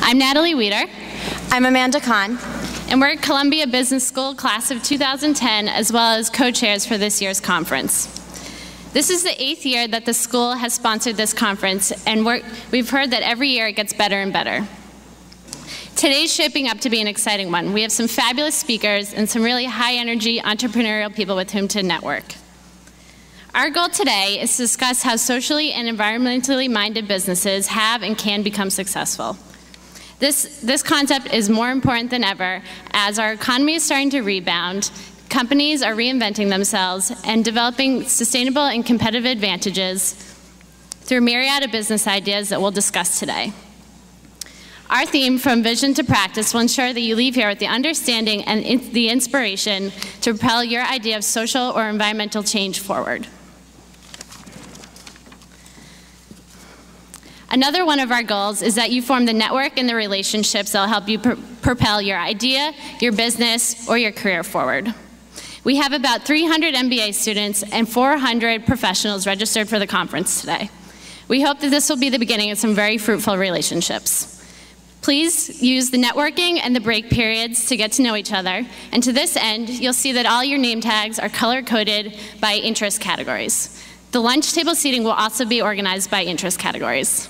I'm Natalie Weeder. I'm Amanda Kahn. And we're at Columbia Business School class of 2010, as well as co-chairs for this year's conference. This is the 8th year that the school has sponsored this conference, and we've heard that every year it gets better and better. Today's shaping up to be an exciting one. We have some fabulous speakers and some really high-energy entrepreneurial people with whom to network. Our goal today is to discuss how socially and environmentally minded businesses have and can become successful. This concept is more important than ever as our economy is starting to rebound, companies are reinventing themselves, and developing sustainable and competitive advantages through a myriad of business ideas that we'll discuss today. Our theme, From Vision to Practice, will ensure that you leave here with the understanding and the inspiration to propel your idea of social or environmental change forward. Another one of our goals is that you form the network and the relationships that will help you propel your idea, your business, or your career forward. We have about 300 MBA students and 400 professionals registered for the conference today. We hope that this will be the beginning of some very fruitful relationships. Please use the networking and the break periods to get to know each other. And to this end, you'll see that all your name tags are color-coded by interest categories. The lunch table seating will also be organized by interest categories.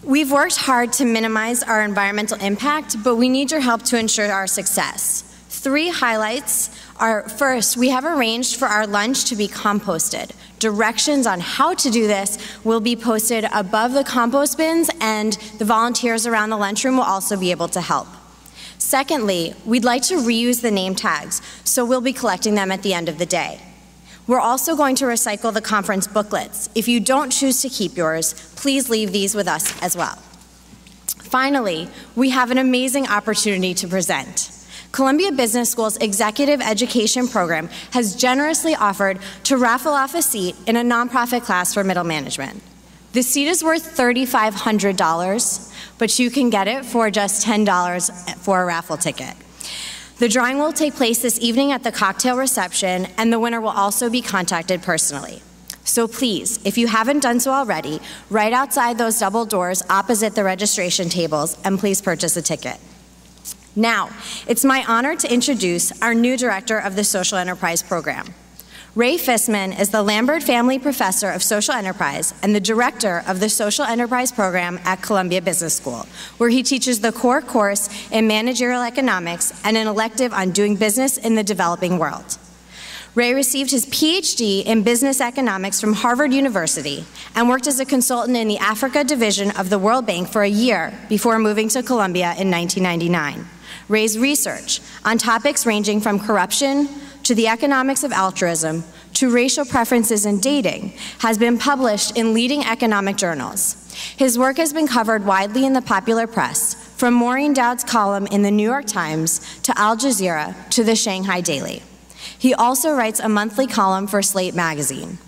We've worked hard to minimize our environmental impact, but we need your help to ensure our success. 3 highlights are, first, we have arranged for our lunch to be composted. Directions on how to do this will be posted above the compost bins, and the volunteers around the lunchroom will also be able to help. Secondly, we'd like to reuse the name tags, so we'll be collecting them at the end of the day. We're also going to recycle the conference booklets. If you don't choose to keep yours, please leave these with us as well. Finally, we have an amazing opportunity to present. Columbia Business School's Executive Education Program has generously offered to raffle off a seat in a nonprofit class for middle management. The seat is worth $3,500, but you can get it for just $10 for a raffle ticket. The drawing will take place this evening at the cocktail reception, and the winner will also be contacted personally. So please, if you haven't done so already, right outside those double doors opposite the registration tables, and please purchase a ticket. Now, it's my honor to introduce our new director of the Social Enterprise Program. Ray Fisman is the Lambert Family Professor of Social Enterprise and the Director of the Social Enterprise Program at Columbia Business School, where he teaches the core course in managerial economics and an elective on doing business in the developing world. Ray received his PhD in business economics from Harvard University and worked as a consultant in the Africa division of the World Bank for a year before moving to Columbia in 1999. Ray's research on topics ranging from corruption to the economics of altruism to racial preferences in dating has been published in leading economic journals. His work has been covered widely in the popular press, from Maureen Dowd's column in the New York Times to Al Jazeera to the Shanghai Daily. He also writes a monthly column for Slate magazine.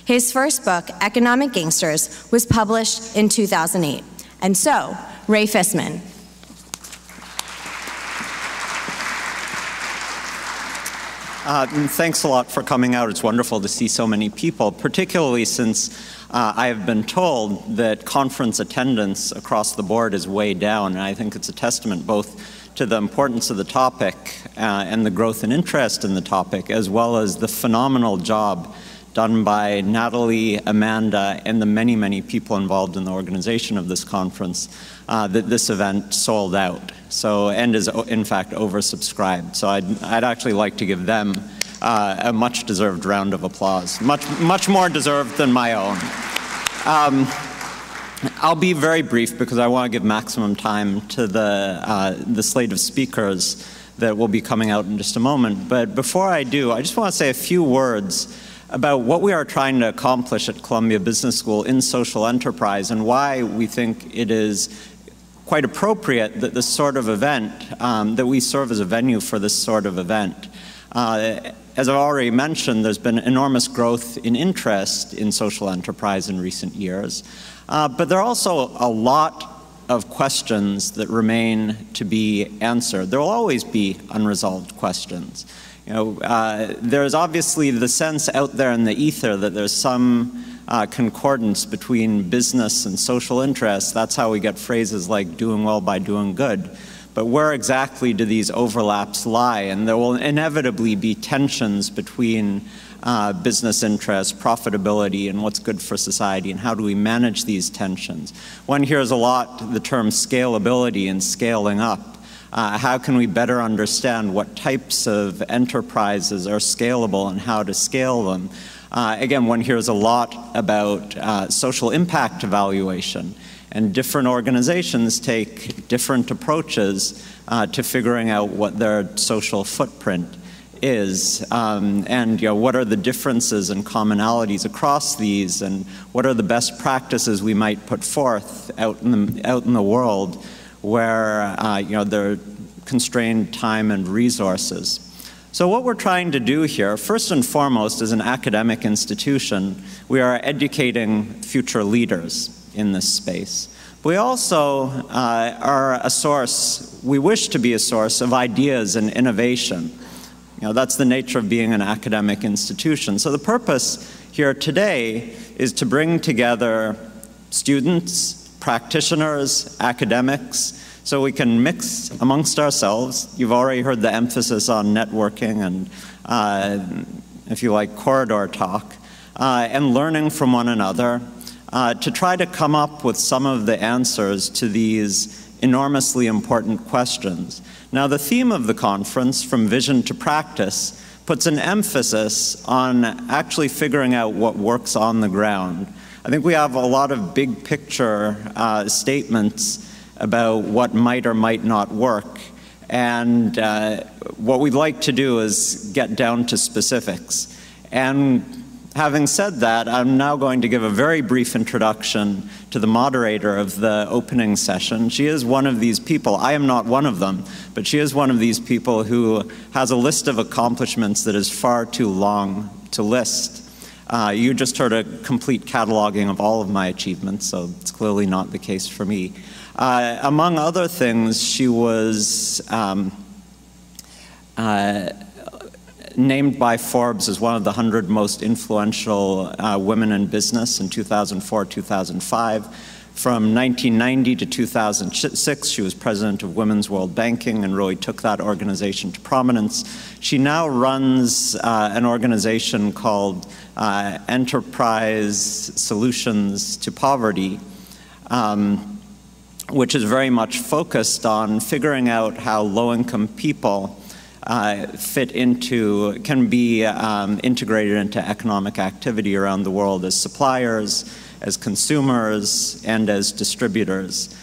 His first book, Economic Gangsters, was published in 2008. And so, Ray Fisman. Thanks a lot for coming out. It's wonderful to see so many people, particularly since I have been told that conference attendance across the board is way down, and I think it's a testament both to the importance of the topic and the growth and interest in the topic, as well as the phenomenal job done by Natalie, Amanda, and the many, many people involved in the organization of this conference, that this event sold out. So, and is in fact oversubscribed. So I'd actually like to give them a much-deserved round of applause, much more deserved than my own. I'll be very brief because I want to give maximum time to the slate of speakers that will be coming out in just a moment. But before I do, I just want to say a few words about what we are trying to accomplish at Columbia Business School in social enterprise and why we think it is quite appropriate that this sort of event, that we serve as a venue for this sort of event. As I've already mentioned, there's been enormous growth in interest in social enterprise in recent years, but there are also a lot of questions that remain to be answered. There will always be unresolved questions. You know, there's obviously the sense out there in the ether that there's some concordance between business and social interests. That's how we get phrases like doing well by doing good. But where exactly do these overlaps lie? And there will inevitably be tensions between business interests, profitability, and what's good for society, and how do we manage these tensions? One hears a lot the term scalability and scaling up. How can we better understand what types of enterprises are scalable and how to scale them? Again, one hears a lot about social impact evaluation, and different organizations take different approaches to figuring out what their social footprint is, and what are the differences and commonalities across these, and what are the best practices we might put forth out in the world where there are constrained time and resources. So what we're trying to do here, first and foremost, as an academic institution, we are educating future leaders in this space. We also are a source, we wish to be a source of ideas and innovation. That's the nature of being an academic institution. So the purpose here today is to bring together students, practitioners, academics, so we can mix amongst ourselves. You've already heard the emphasis on networking and, if you like, corridor talk, and learning from one another to try to come up with some of the answers to these enormously important questions. Now, the theme of the conference, From Vision to Practice, puts an emphasis on actually figuring out what works on the ground. I think we have a lot of big picture statements about what might or might not work, and what we'd like to do is get down to specifics. And having said that, I'm now going to give a very brief introduction to the moderator of the opening session. She is one of these people. I am not one of them, but she is one of these people who has a list of accomplishments that is far too long to list. You just heard a complete cataloging of all of my achievements, so it's clearly not the case for me. Among other things, she was named by Forbes as one of the 100 most influential women in business in 2004-2005. From 1990 to 2006, she was president of Women's World Banking and really took that organization to prominence. She now runs an organization called Enterprise Solutions to Poverty, which is very much focused on figuring out how low-income people can be integrated into economic activity around the world as suppliers, as consumers, and as distributors.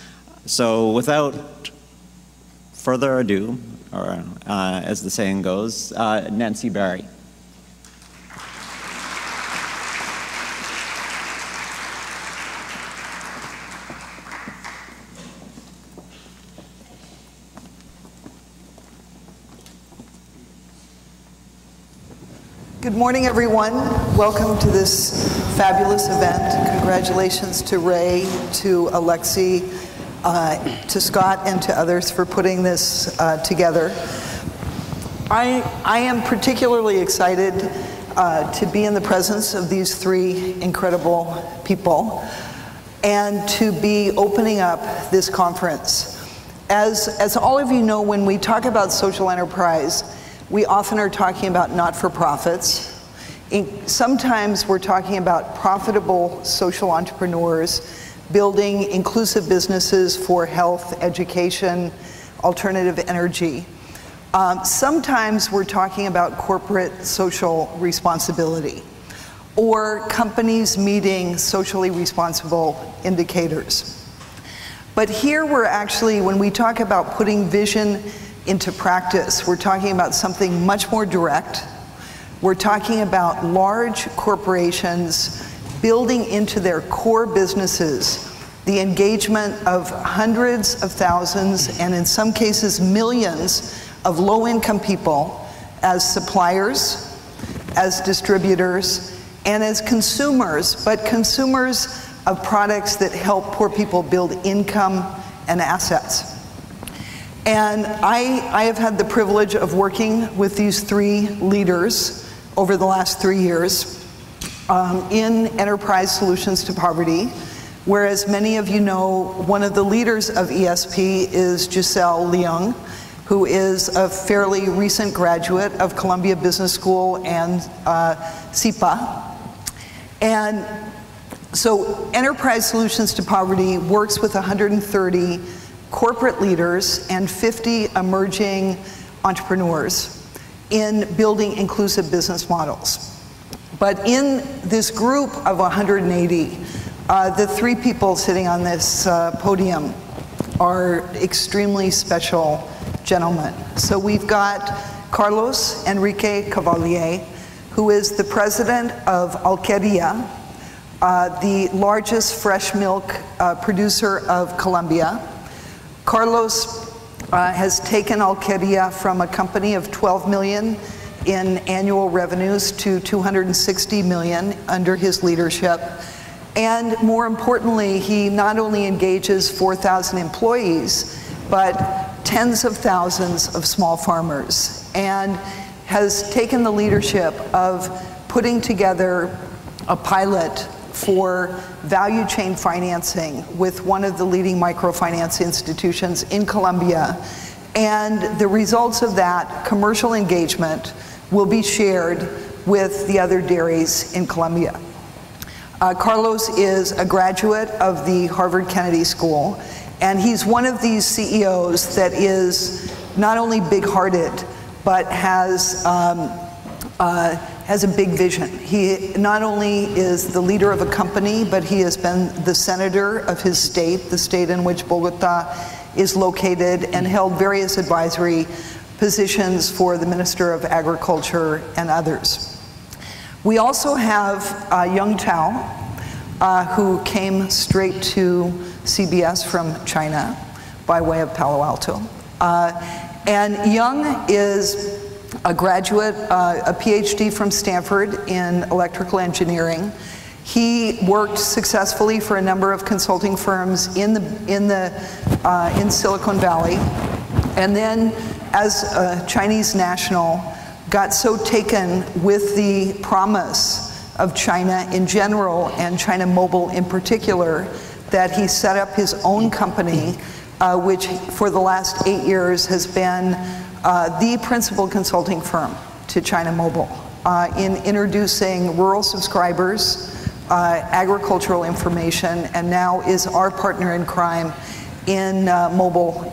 So without further ado, or as the saying goes, Nancy Barry. Good morning, everyone. Welcome to this fabulous event. Congratulations to Ray, to Alexi, to Scott, and to others for putting this together. I am particularly excited to be in the presence of these three incredible people and to be opening up this conference. As all of you know, when we talk about social enterprise, we often are talking about not-for-profits. Sometimes we're talking about profitable social entrepreneurs building inclusive businesses for health, education, alternative energy. Sometimes we're talking about corporate social responsibility or companies meeting socially responsible indicators. But here we're actually, when we talk about putting vision into practice, we're talking about something much more direct. We're talking about large corporations building into their core businesses the engagement of hundreds of thousands, and in some cases millions, of low-income people as suppliers, as distributors, and as consumers, but consumers of products that help poor people build income and assets. And I have had the privilege of working with these three leaders over the last 3 years. in enterprise solutions to poverty, where, as many of you know, one of the leaders of ESP is Giselle Leung, who is a fairly recent graduate of Columbia Business School and SIPA. And so Enterprise Solutions to Poverty works with 130 corporate leaders and 50 emerging entrepreneurs in building inclusive business models. But in this group of 180, the three people sitting on this podium are extremely special gentlemen. So we've got Carlos Enrique Cavallier, who is the president of Alqueria, the largest fresh milk producer of Colombia. Carlos has taken Alqueria from a company of 12 million in annual revenues to 260 million under his leadership. And more importantly, he not only engages 4,000 employees, but tens of thousands of small farmers, and has taken the leadership of putting together a pilot for value chain financing with one of the leading microfinance institutions in Colombia. And the results of that commercial engagement will be shared with the other dairies in Colombia. Carlos is a graduate of the Harvard Kennedy School, and he's one of these CEOs that is not only big-hearted, but has a big vision. He not only is the leader of a company, but he has been the senator of his state, the state in which Bogota is located, and held various advisory positions for the Minister of Agriculture and others. We also have Young Tao, who came straight to CBS from China by way of Palo Alto. And Young is a graduate, a PhD from Stanford in electrical engineering. He worked successfully for a number of consulting firms in Silicon Valley, and then as a Chinese national, got so taken with the promise of China in general and China Mobile in particular that he set up his own company, which for the last 8 years has been the principal consulting firm to China Mobile in introducing rural subscribers, agricultural information, and now is our partner in crime in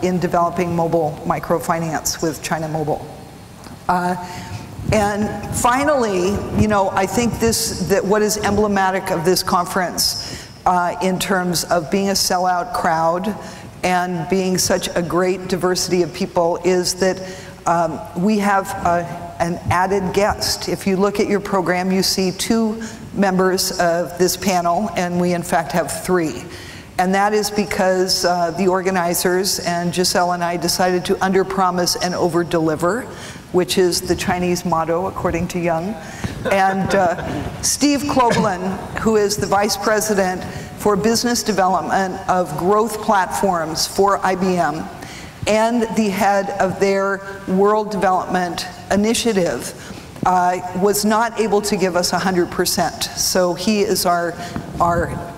in developing mobile microfinance with China Mobile. And finally, you know, I think what is emblematic of this conference in terms of being a sellout crowd and being such a great diversity of people is that we have an added guest. If you look at your program, you see 2 members of this panel, and we in fact have 3. And that is because the organizers and Giselle and I decided to underpromise and overdeliver, which is the Chinese motto, according to Young. And Steve Kloblin, who is the Vice President for Business Development of Growth Platforms for IBM, and the head of their World Development Initiative, was not able to give us 100%. So he is our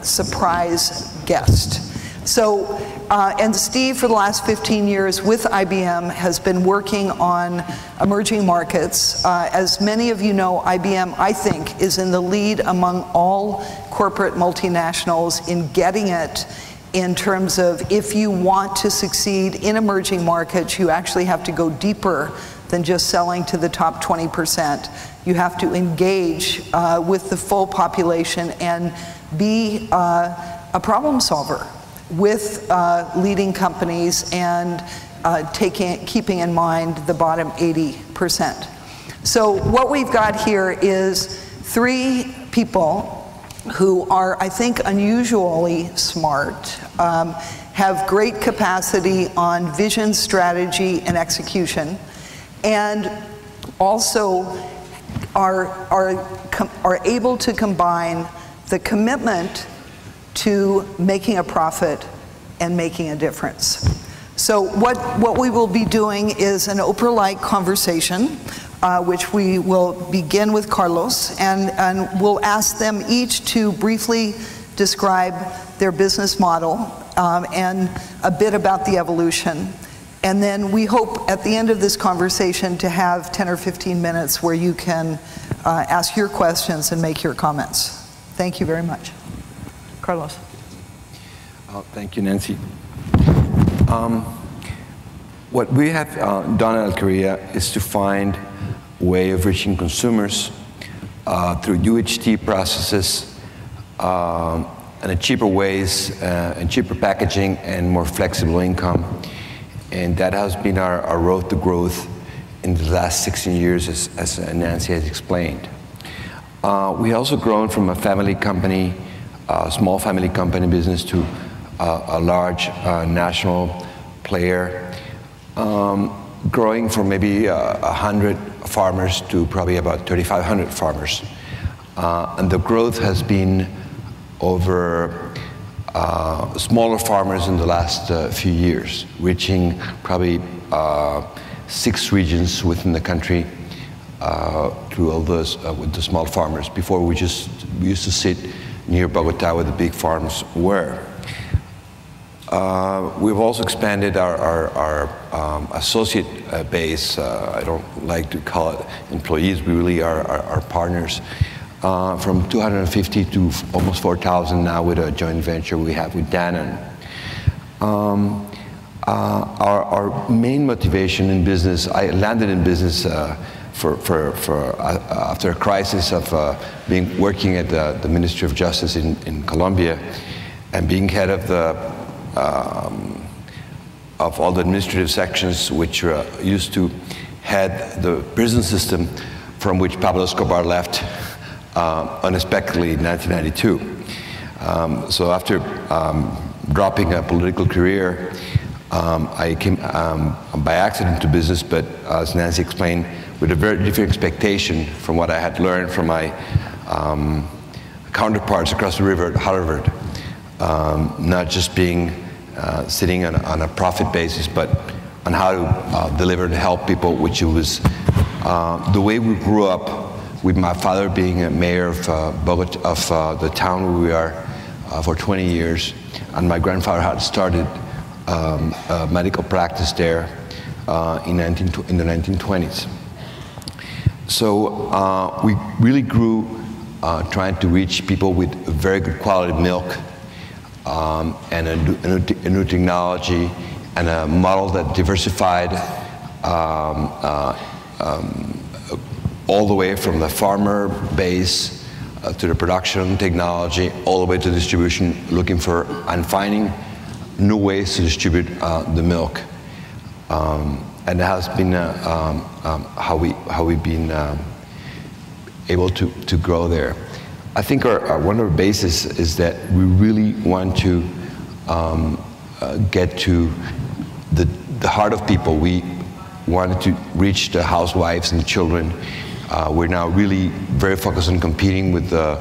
surprise guest. So, and Steve, for the last 15 years with IBM, has been working on emerging markets. As many of you know, IBM, I think, is in the lead among all corporate multinationals in getting it in terms of if you want to succeed in emerging markets, you actually have to go deeper than just selling to the top 20%. You have to engage with the full population and be a problem solver with leading companies and keeping in mind the bottom 80%. So what we've got here is 3 people who are, I think, unusually smart, have great capacity on vision, strategy, and execution, and also are able to combine the commitment to making a profit and making a difference. So what we will be doing is an Oprah-like conversation. which we will begin with Carlos, and we'll ask them each to briefly describe their business model and a bit about the evolution. And then we hope at the end of this conversation to have 10 or 15 minutes where you can ask your questions and make your comments. Thank you very much. Carlos. Thank you, Nancy. What we have done at Korea is to find a way of reaching consumers through UHT processes and cheaper ways and cheaper packaging and more flexible income. And that has been our road to growth in the last 16 years, as Nancy has explained. We also grown from a family company, a small family company business, to a large national player, growing from maybe 100 farmers to probably about 3,500 farmers. And the growth has been over smaller farmers in the last few years, reaching probably 6 regions within the country through all those with the small farmers. Before we used to sit near Bogota where the big farms were. We've also expanded our associate base. I don't like to call it employees. We really are our partners. From 250 to almost 4,000 now with a joint venture we have with Danone. Our main motivation in business, I landed in business after a crisis of working at the Ministry of Justice in Colombia and being head of all the administrative sections which used to head the prison system from which Pablo Escobar left unexpectedly in 1992. So after dropping a political career, I came by accident to business, but as Nancy explained, with a very different expectation from what I had learned from my counterparts across the river at Harvard. Not just being sitting on a profit basis, but on how to deliver and help people, which it was the way we grew up, with my father being a mayor of Bogota, of the town where we are for 20 years, and my grandfather had started a medical practice there in the 1920s. So we really grew trying to reach people with very good quality milk and a new technology and a model that diversified all the way from the farmer base to the production technology, all the way to distribution, looking for and finding new ways to distribute the milk. And that has been how we've been able to grow there. I think one of our bases is that we really want to get to the heart of people. We wanted to reach the housewives and the children. We're now really very focused on competing with the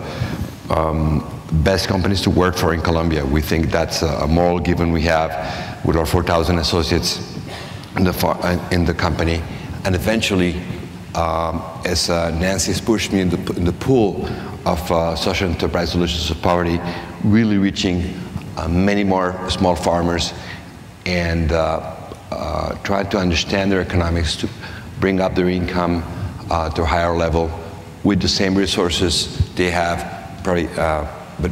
best companies to work for in Colombia. We think that's a moral given we have with our 4,000 associates in the company. And eventually, as Nancy has pushed me in the pool of social enterprise solutions of poverty, really reaching many more small farmers and try to understand their economics, to bring up their income to a higher level with the same resources they have, probably, but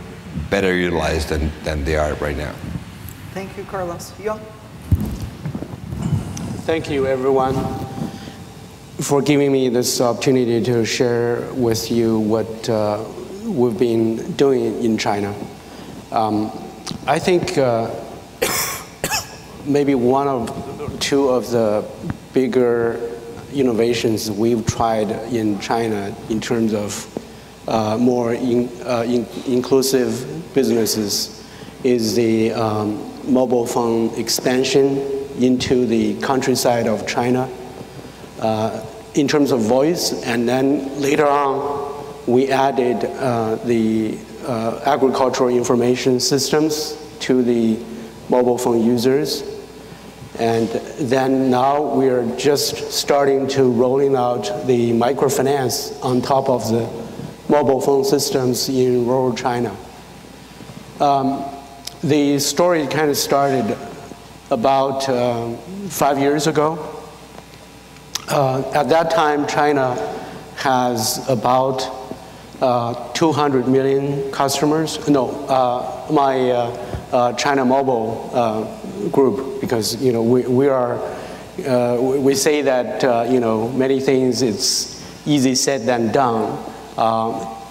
better utilized than they are right now. Thank you, Carlos. Yo. Thank you, everyone, for giving me this opportunity to share with you what we've been doing in China. I think maybe one of two of the bigger innovations we've tried in China in terms of more inclusive businesses is the mobile phone expansion into the countryside of China in terms of voice, and then later on we added the agricultural information systems to the mobile phone users. And then now we're just starting to rolling out the microfinance on top of the mobile phone systems in rural China. The story kind of started about 5 years ago. At that time, China has about 200 million customers. No, my China Mobile group, because we say that many things it's easy said than done.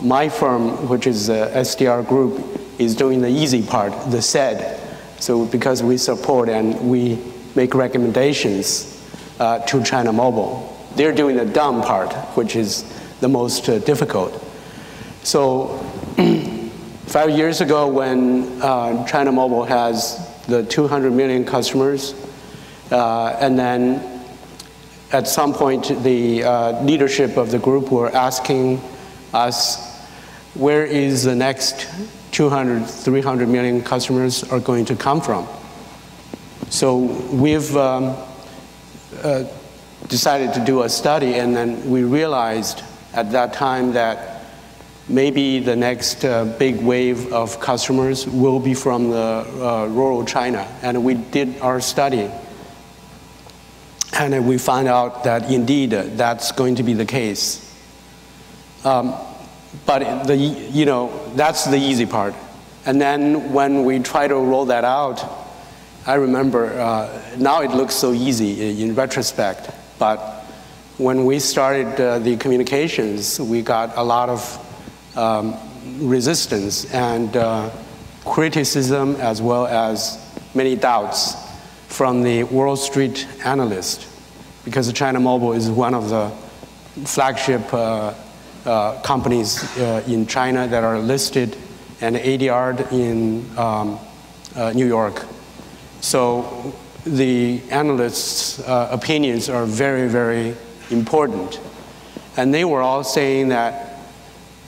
My firm, which is SDR Group, is doing the easy part, the said. So because we support and we make recommendations to China Mobile, they're doing the dumb part, which is the most difficult. So 5 years ago, when China Mobile has the 200 million customers, and then at some point the leadership of the group were asking us, where is the next 200, 300 million customers are going to come from? So we've decided to do a study, and then we realized at that time that maybe the next big wave of customers will be from the rural China. And we did our study, and we found out that indeed that's going to be the case. But that's the easy part. And then when we try to roll that out, I remember now it looks so easy in retrospect, but when we started the communications, we got a lot of resistance and criticism, as well as many doubts from the Wall Street analyst, because China Mobile is one of the flagship companies in China that are listed and ADR'd in New York. So the analysts' opinions are very, very important. And they were all saying that,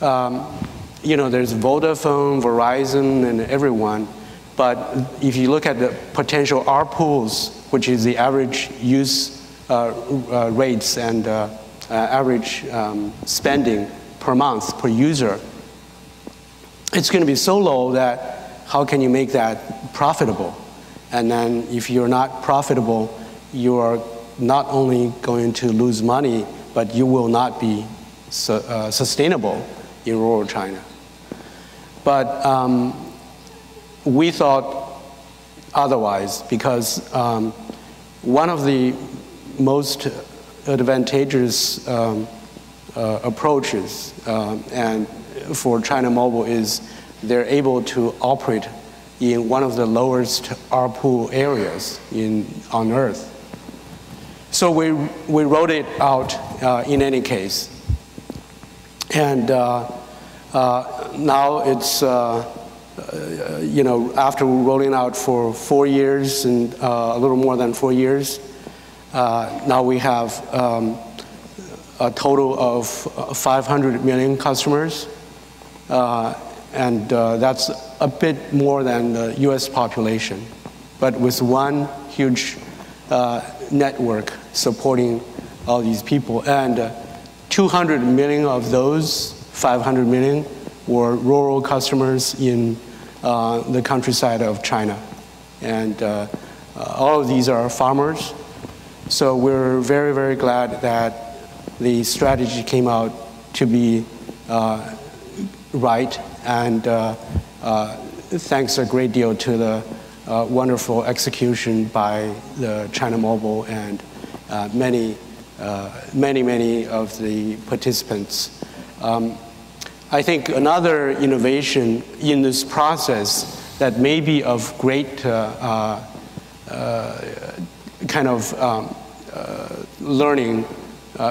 there's Vodafone, Verizon, and everyone, but if you look at the potential ARPUs, which is the average use rates and average spending per month per user, it's going to be so low that how can you make that profitable? And then if you're not profitable, you are not only going to lose money, but you will not be sustainable in rural China. But we thought otherwise, because one of the most advantageous approaches and for China Mobile is they're able to operate in one of the lowest ARPU areas on Earth. So we wrote it out in any case. And now it's, after rolling out for 4 years and a little more than 4 years, now we have a total of 500 million customers. And that's a bit more than the US population, but with one huge network supporting all these people. And 200 million of those 500 million were rural customers in the countryside of China. And all of these are farmers. So we're very, very glad that the strategy came out to be right, and thanks a great deal to the wonderful execution by the China Mobile and many of the participants. I think another innovation in this process that may be of great kind of learning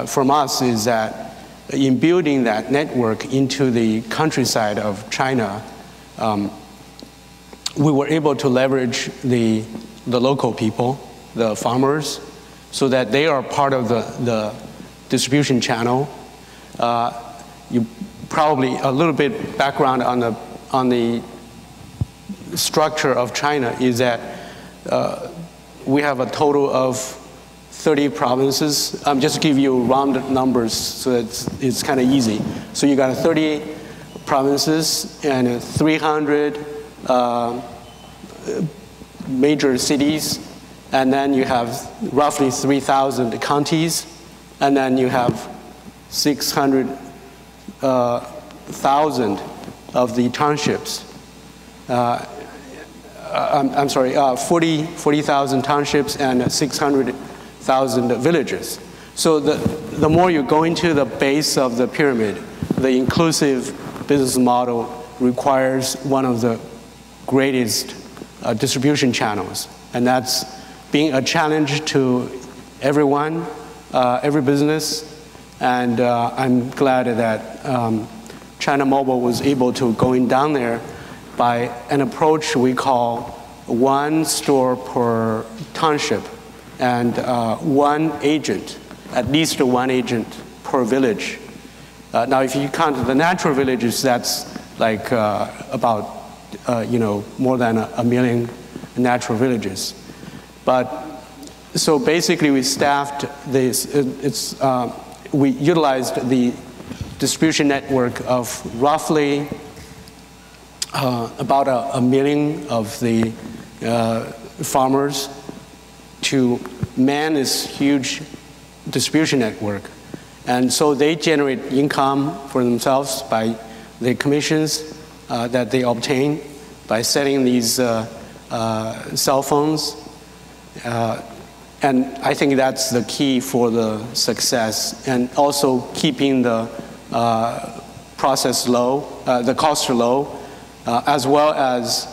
from us is that in building that network into the countryside of China, we were able to leverage the local people, the farmers, so that they are part of the distribution channel. You probably a little bit background on the structure of China is that we have a total of 30 provinces. Just to give you round numbers so it's kind of easy. So you got 30 provinces and 300 major cities, and then you have roughly 3,000 counties, and then you have 600,000 of the townships. I'm sorry, 40,000 townships and 600,000 villages. So the more you go into the base of the pyramid, the inclusive business model requires one of the greatest distribution channels. And that's being a challenge to everyone, every business. And I'm glad that China Mobile was able to going down there by an approach we call one store per township and one agent, at least one agent per village. Now, if you count the natural villages, that's like about more than a million natural villages. But so basically, we staffed this. We utilized the distribution network of roughly about a million of the farmers to man this huge distribution network. And so they generate income for themselves by the commissions that they obtain by selling these cell phones. And I think that's the key for the success, and also keeping the process low, the cost low, as well as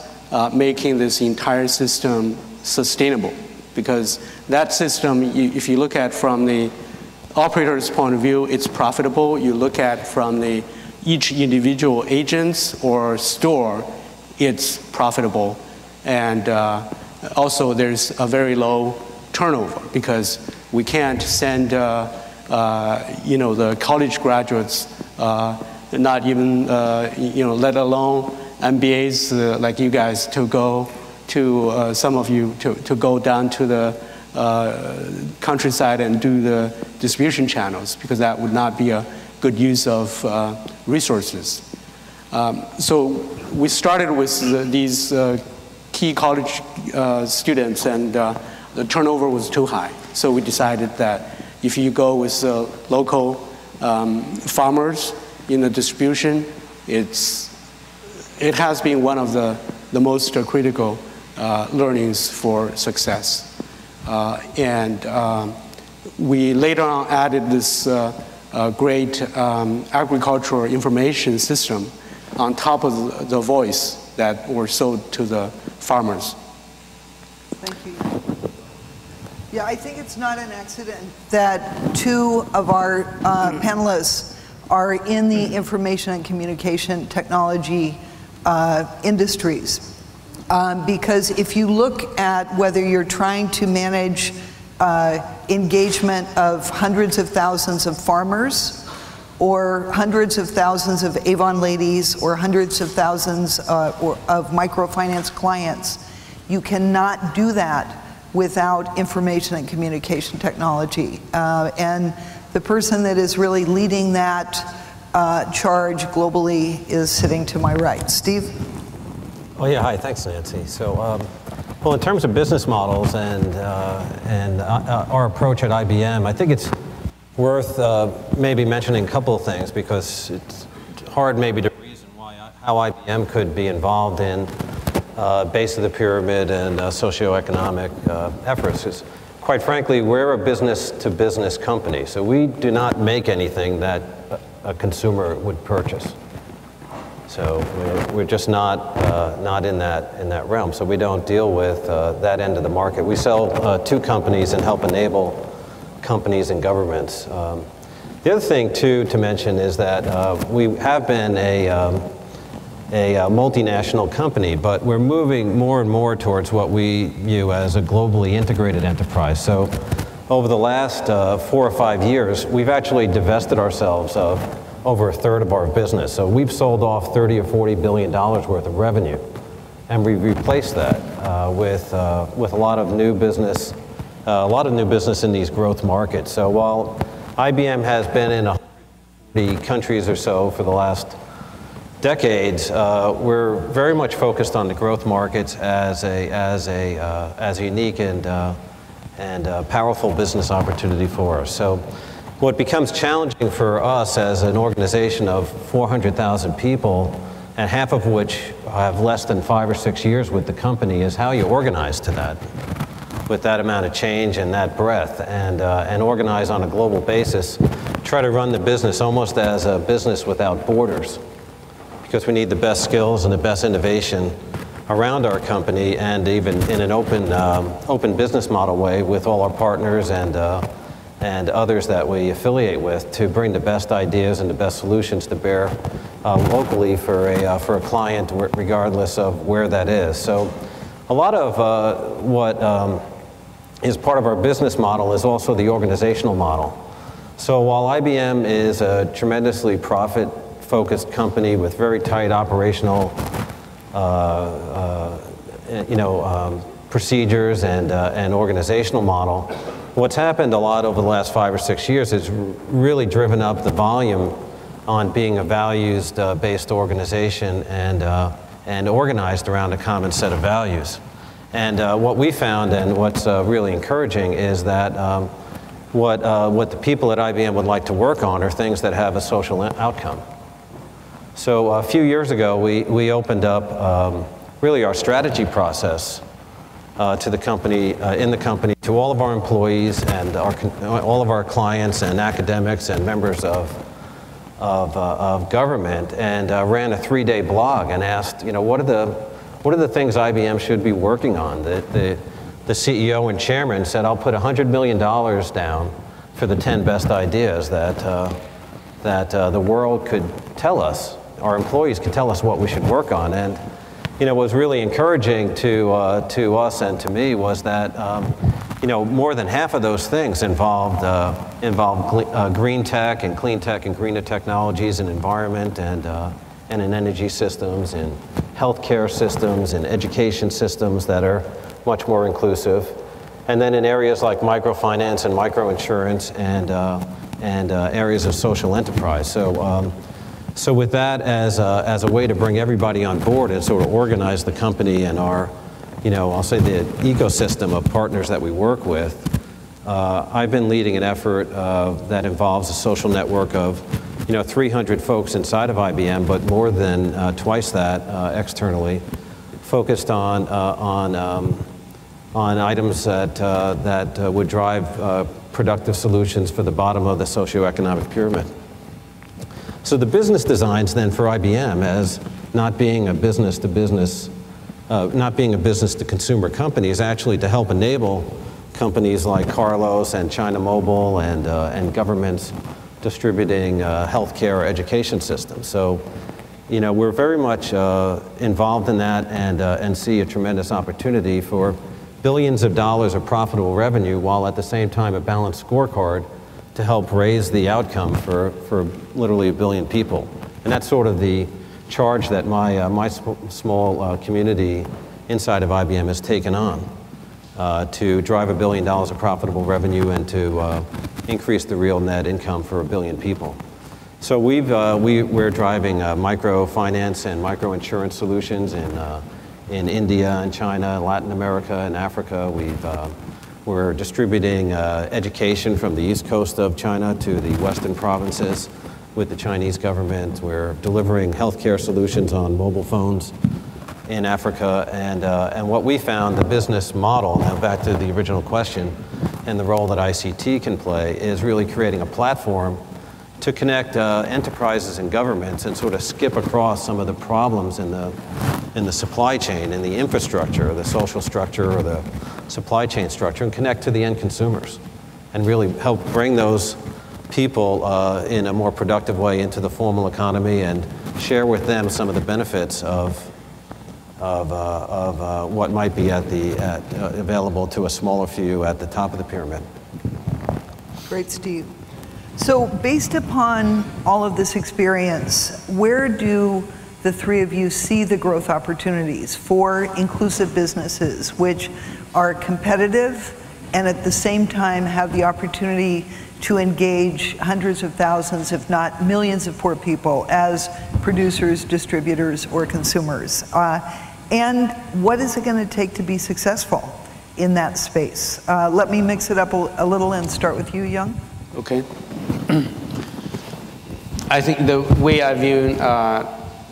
making this entire system sustainable. Because that system, if you look at from the operator's point of view, it's profitable. You look at from the each individual agents or store, it's profitable. And also there's a very low turnover because we can't send the college graduates, not even let alone MBAs like you guys to go to some of you to go down to the countryside and do the distribution channels, because that would not be a good use of resources. So we started with these key college students, and the turnover was too high. So we decided that if you go with local farmers in the distribution, it has been one of the most critical learnings for success. And we later on added this great agricultural information system on top of the voice that were sold to the farmers. Thank you. Yeah, I think it's not an accident that two of our panelists are in the information and communication technology industries. Because if you look at whether you're trying to manage engagement of hundreds of thousands of farmers, or hundreds of thousands of Avon ladies, or hundreds of thousands of microfinance clients, you cannot do that without information and communication technology. And the person that is really leading that charge globally is sitting to my right. Steve? Oh yeah, hi, thanks Nancy. So, well, in terms of business models and our approach at IBM, I think it's worth maybe mentioning a couple of things, because it's hard maybe to reason how IBM could be involved in base of the pyramid and socioeconomic efforts. Because quite frankly, we're a business-to-business company, so we do not make anything that a consumer would purchase. So we're just not in that realm. So we don't deal with that end of the market. We sell to companies and help enable companies and governments. The other thing too to mention is that we have been a multinational company, but we're moving more and more towards what we view as a globally integrated enterprise. So over the last 4 or 5 years, we've actually divested ourselves of over a third of our business. So we've sold off $30 or $40 billion worth of revenue. and we replaced that with a lot of new business, in these growth markets. So while IBM has been in 140 countries or so for the last decades, we're very much focused on the growth markets as a unique and powerful business opportunity for us. So what becomes challenging for us as an organization of 400,000 people, and half of which have less than 5 or 6 years with the company, is how you organize to that, with that amount of change and that breadth, and organize on a global basis, try to run the business almost as a business without borders, because we need the best skills and the best innovation around our company, and even in an open business model way with all our partners and others that we affiliate with, to bring the best ideas and the best solutions to bear locally for a client, regardless of where that is. So a lot of what is part of our business model is also the organizational model. So while IBM is a tremendously profit-focused company with very tight operational procedures and organizational model, what's happened a lot over the last 5 or 6 years is really driven up the volume on being a values-based organization and organized around a common set of values. And what we found, and what's really encouraging, is that what the people at IBM would like to work on are things that have a social outcome. So a few years ago, we opened up really our strategy process to the company, in the company, to all of our employees and all of our clients and academics and members of government, and ran a 3-day blog and asked, what are the things IBM should be working on? The CEO and chairman said, I'll put $100 million down for the 10 best ideas that the world could tell us, our employees could tell us what we should work on. And what was really encouraging to us and to me was that more than half of those things involved green tech and clean tech and greener technologies and environment and in energy systems and healthcare systems and education systems that are much more inclusive. And then in areas like microfinance and microinsurance and areas of social enterprise. So with that as a way to bring everybody on board and sort of organize the company and our, I'll say the ecosystem of partners that we work with, I've been leading an effort that involves a social network of 300 folks inside of IBM, but more than twice that externally, focused on items that would drive productive solutions for the bottom of the socioeconomic pyramid. So the business designs then for IBM as not being a business to consumer company is actually to help enable companies like Carlos and China Mobile and governments distributing healthcare or education systems. So, we're very much involved in that and see a tremendous opportunity for billions of dollars of profitable revenue, while at the same time a balanced scorecard to help raise the outcome for literally 1 billion people. And that's sort of the charge that my small community inside of IBM has taken on, to drive $1 billion of profitable revenue and to increase the real net income for 1 billion people. So we're driving microfinance and microinsurance solutions in India and China, Latin America and Africa. We're distributing education from the east coast of China to the western provinces with the Chinese government. We're delivering healthcare solutions on mobile phones in Africa. And what we found, the business model, now back to the original question, and the role that ICT can play, is really creating a platform to connect enterprises and governments and sort of skip across some of the problems in the supply chain, in the infrastructure, or the social structure, or the supply chain structure, and connect to the end consumers, and really help bring those people in a more productive way into the formal economy and share with them some of the benefits of what might be available to a smaller few at the top of the pyramid. Great, Steve. So based upon all of this experience, where do the three of you see the growth opportunities for inclusive businesses, which are competitive and at the same time have the opportunity to engage hundreds of thousands, if not millions of poor people as producers, distributors, or consumers. And what is it going to take to be successful in that space? Let me mix it up a little and start with you, Young. Okay. I think the way I view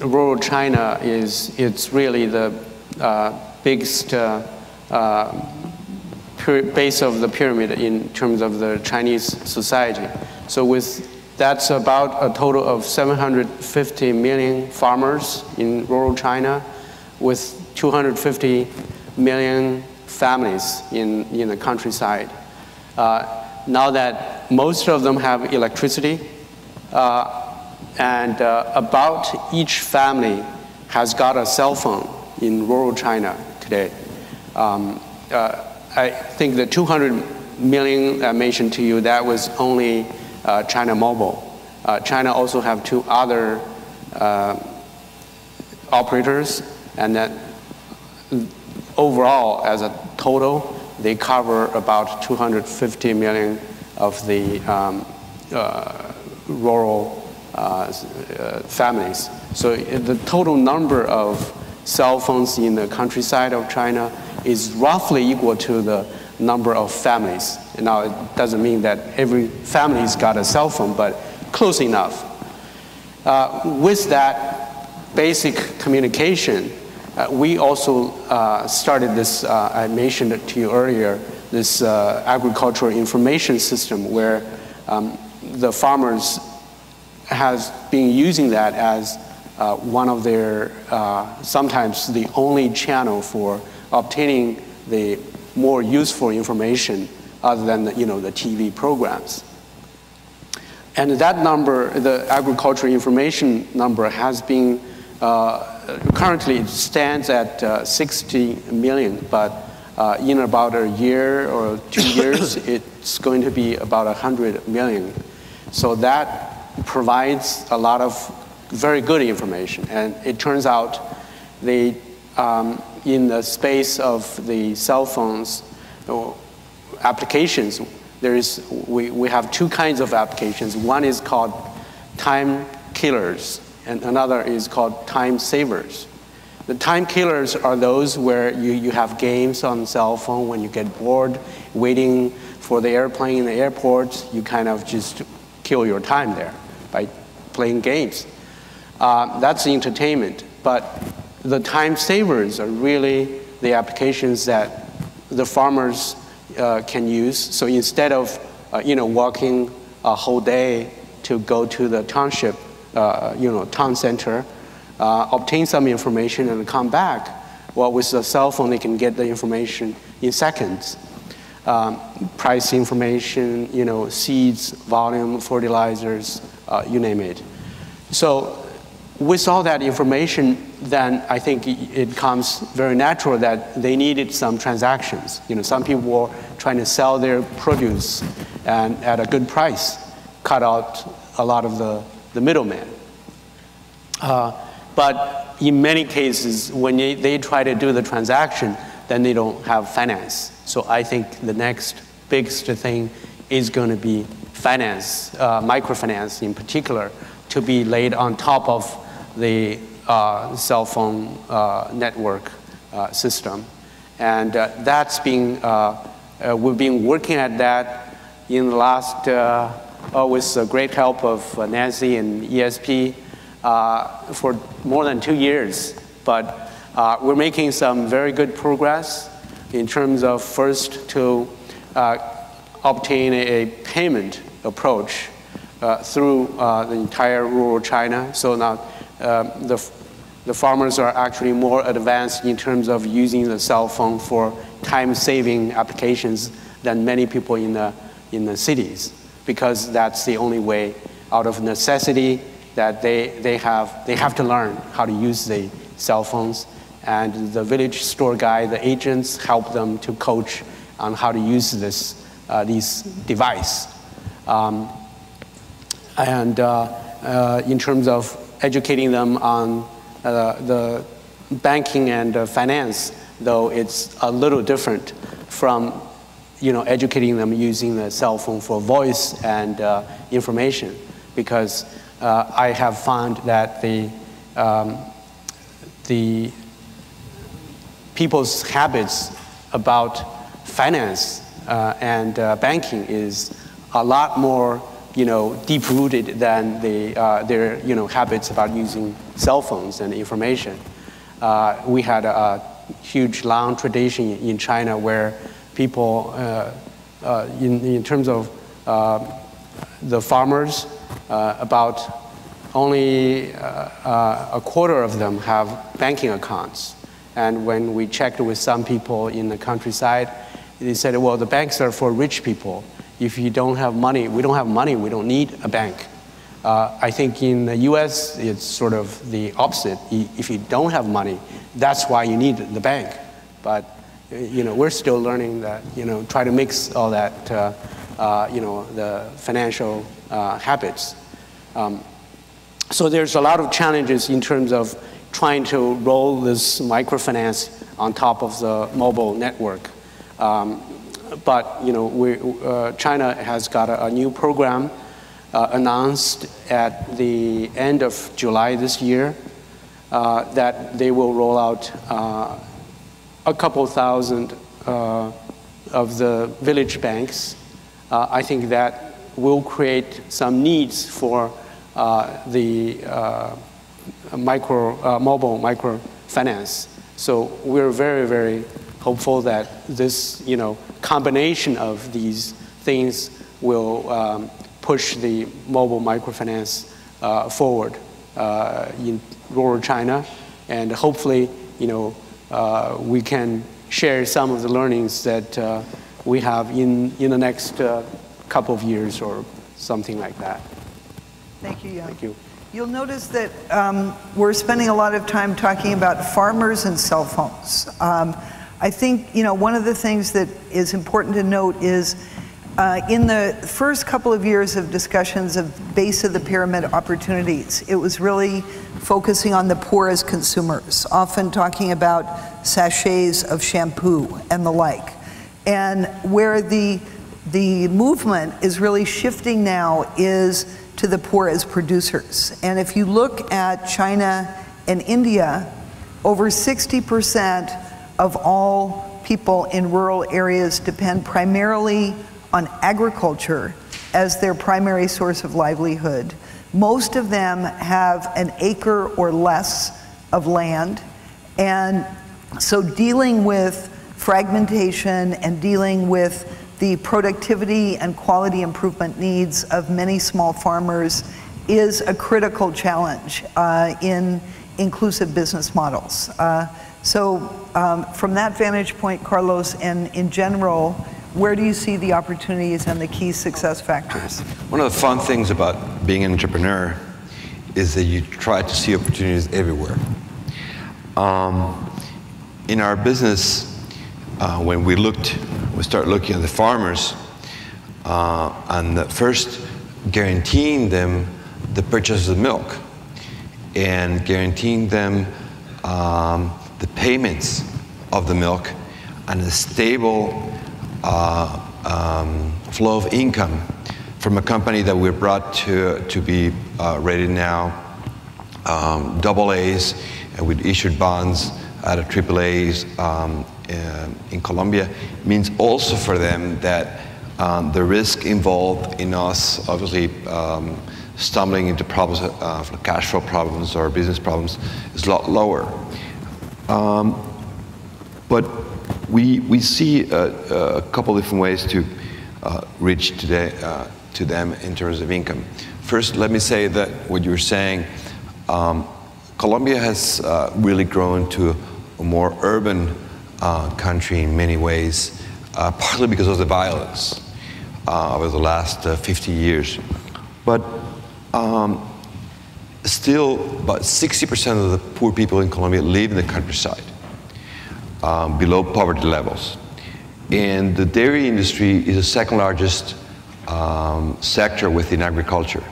rural China is it's really the biggest base of the pyramid in terms of the Chinese society. So that's about a total of 750 million farmers in rural China, with 250 million families in the countryside. Now that most of them have electricity, and about each family has got a cell phone in rural China today. I think the 200 million I mentioned to you, that was only China Mobile. China also have two other operators, and that overall, as a total, they cover about 250 million of the rural families. So the total number of cell phones in the countryside of China is roughly equal to the number of families. Now, it doesn't mean that every family's got a cell phone, but close enough. With that basic communication, we also started this, I mentioned it to you earlier, this agricultural information system where the farmers has been using that as one of their, sometimes the only channel for obtaining the more useful information other than the TV programs. And that number, the agricultural information number, has been, currently it stands at 60 million, but in about a year or 2 years, it's going to be about 100 million. So that provides a lot of very good information. And it turns out they, in the space of the cell phones applications, we have two kinds of applications. One is called time killers, and another is called time savers. The time killers are those where you have games on cell phone. When you get bored waiting for the airplane in the airport, you kind of just kill your time there by playing games. That's entertainment. But the time savers are really the applications that the farmers can use. So instead of walking a whole day to go to the township, town center, obtain some information and come back, well, with the cell phone they can get the information in seconds. Price information, seeds, volume, fertilizers, you name it. So with all that information, then I think it comes very natural that they needed some transactions. Some people were trying to sell their produce and at a good price, cut out a lot of the middleman. But in many cases, when they try to do the transaction, then they don't have finance. So I think the next biggest thing is going to be finance, microfinance in particular, to be laid on top of the cell phone network system. And that's been, we've been working at that in the last, with the great help of Nancy and ESP for more than 2 years. But we're making some very good progress in terms of first to obtain a payment approach through the entire rural China. So now the farmers are actually more advanced in terms of using the cell phone for time-saving applications than many people in the cities, because that's the only way, out of necessity, that they have to learn how to use the cell phones. And the village store guy, the agents, help them to coach on how to use these device. And in terms of educating them on The banking and finance, though, it's a little different from educating them using the cell phone for voice and information, because I have found that the people's habits about finance and banking is a lot more deep-rooted than their habits about using cell phones and information. We had a huge, long tradition in China where people, in terms of the farmers, about only a quarter of them have banking accounts. And when we checked with some people in the countryside, they said, well, the banks are for rich people. If you don't have money, we don't have money, we don't need a bank. I think in the US, it's sort of the opposite. If you don't have money, that's why you need the bank. But we're still learning that, try to mix all that, the financial habits. So there's a lot of challenges in terms of trying to roll this microfinance on top of the mobile network. But China has got a new program announced at the end of July this year that they will roll out a couple thousand of the village banks. I think that will create some needs for the mobile microfinance. So we're very, very hopeful that this, combination of these things will push the mobile microfinance forward in rural China, and hopefully, we can share some of the learnings that we have in the next couple of years or something like that. Thank you, Jan. Thank you. You'll notice that we're spending a lot of time talking about farmers and cell phones. I think, one of the things that is important to note is in the first couple of years of discussions of base of the pyramid opportunities, it was really focusing on the poor as consumers, often talking about sachets of shampoo and the like. And where the movement is really shifting now is to the poor as producers. And if you look at China and India, over 60% of all people in rural areas depend primarily on agriculture as their primary source of livelihood. Most of them have an acre or less of land. And so dealing with fragmentation and dealing with the productivity and quality improvement needs of many small farmers is a critical challenge in inclusive business models. So from that vantage point, Carlos, and in general, where do you see the opportunities and the key success factors? One of the fun things about being an entrepreneur is that you try to see opportunities everywhere. In our business, when we start looking at the farmers, and first guaranteeing them the purchase of milk and guaranteeing them the payments of the milk and a stable flow of income from a company that we're brought to be rated now AA's, and we've issued bonds at a AAA's in Colombia, means also for them that the risk involved in us obviously stumbling into problems, cash flow problems or business problems, is a lot lower. But we see a couple different ways to reach today to them in terms of income. First, let me say that what you're saying, Colombia has really grown to a more urban country in many ways, partly because of the violence over the last 50 years. But still, about 60% of the poor people in Colombia live in the countryside, below poverty levels. And the dairy industry is the second largest sector within agriculture.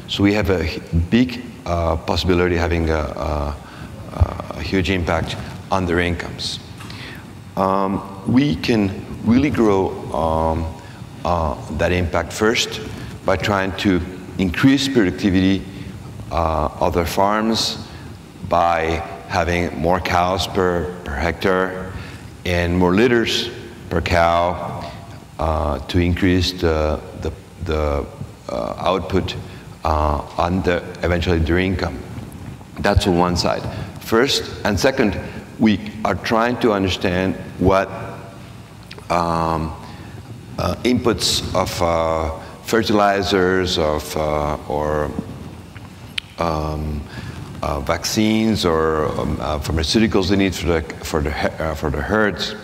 So we have a big possibility of having a a huge impact on their incomes. We can really grow that impact first by trying to increase productivity of their farms by having more cows per hectare and more litters per cow to increase the output and eventually their income. That's on one side. First, and second, we are trying to understand what inputs of fertilizers, or vaccines or pharmaceuticals they need for the herds,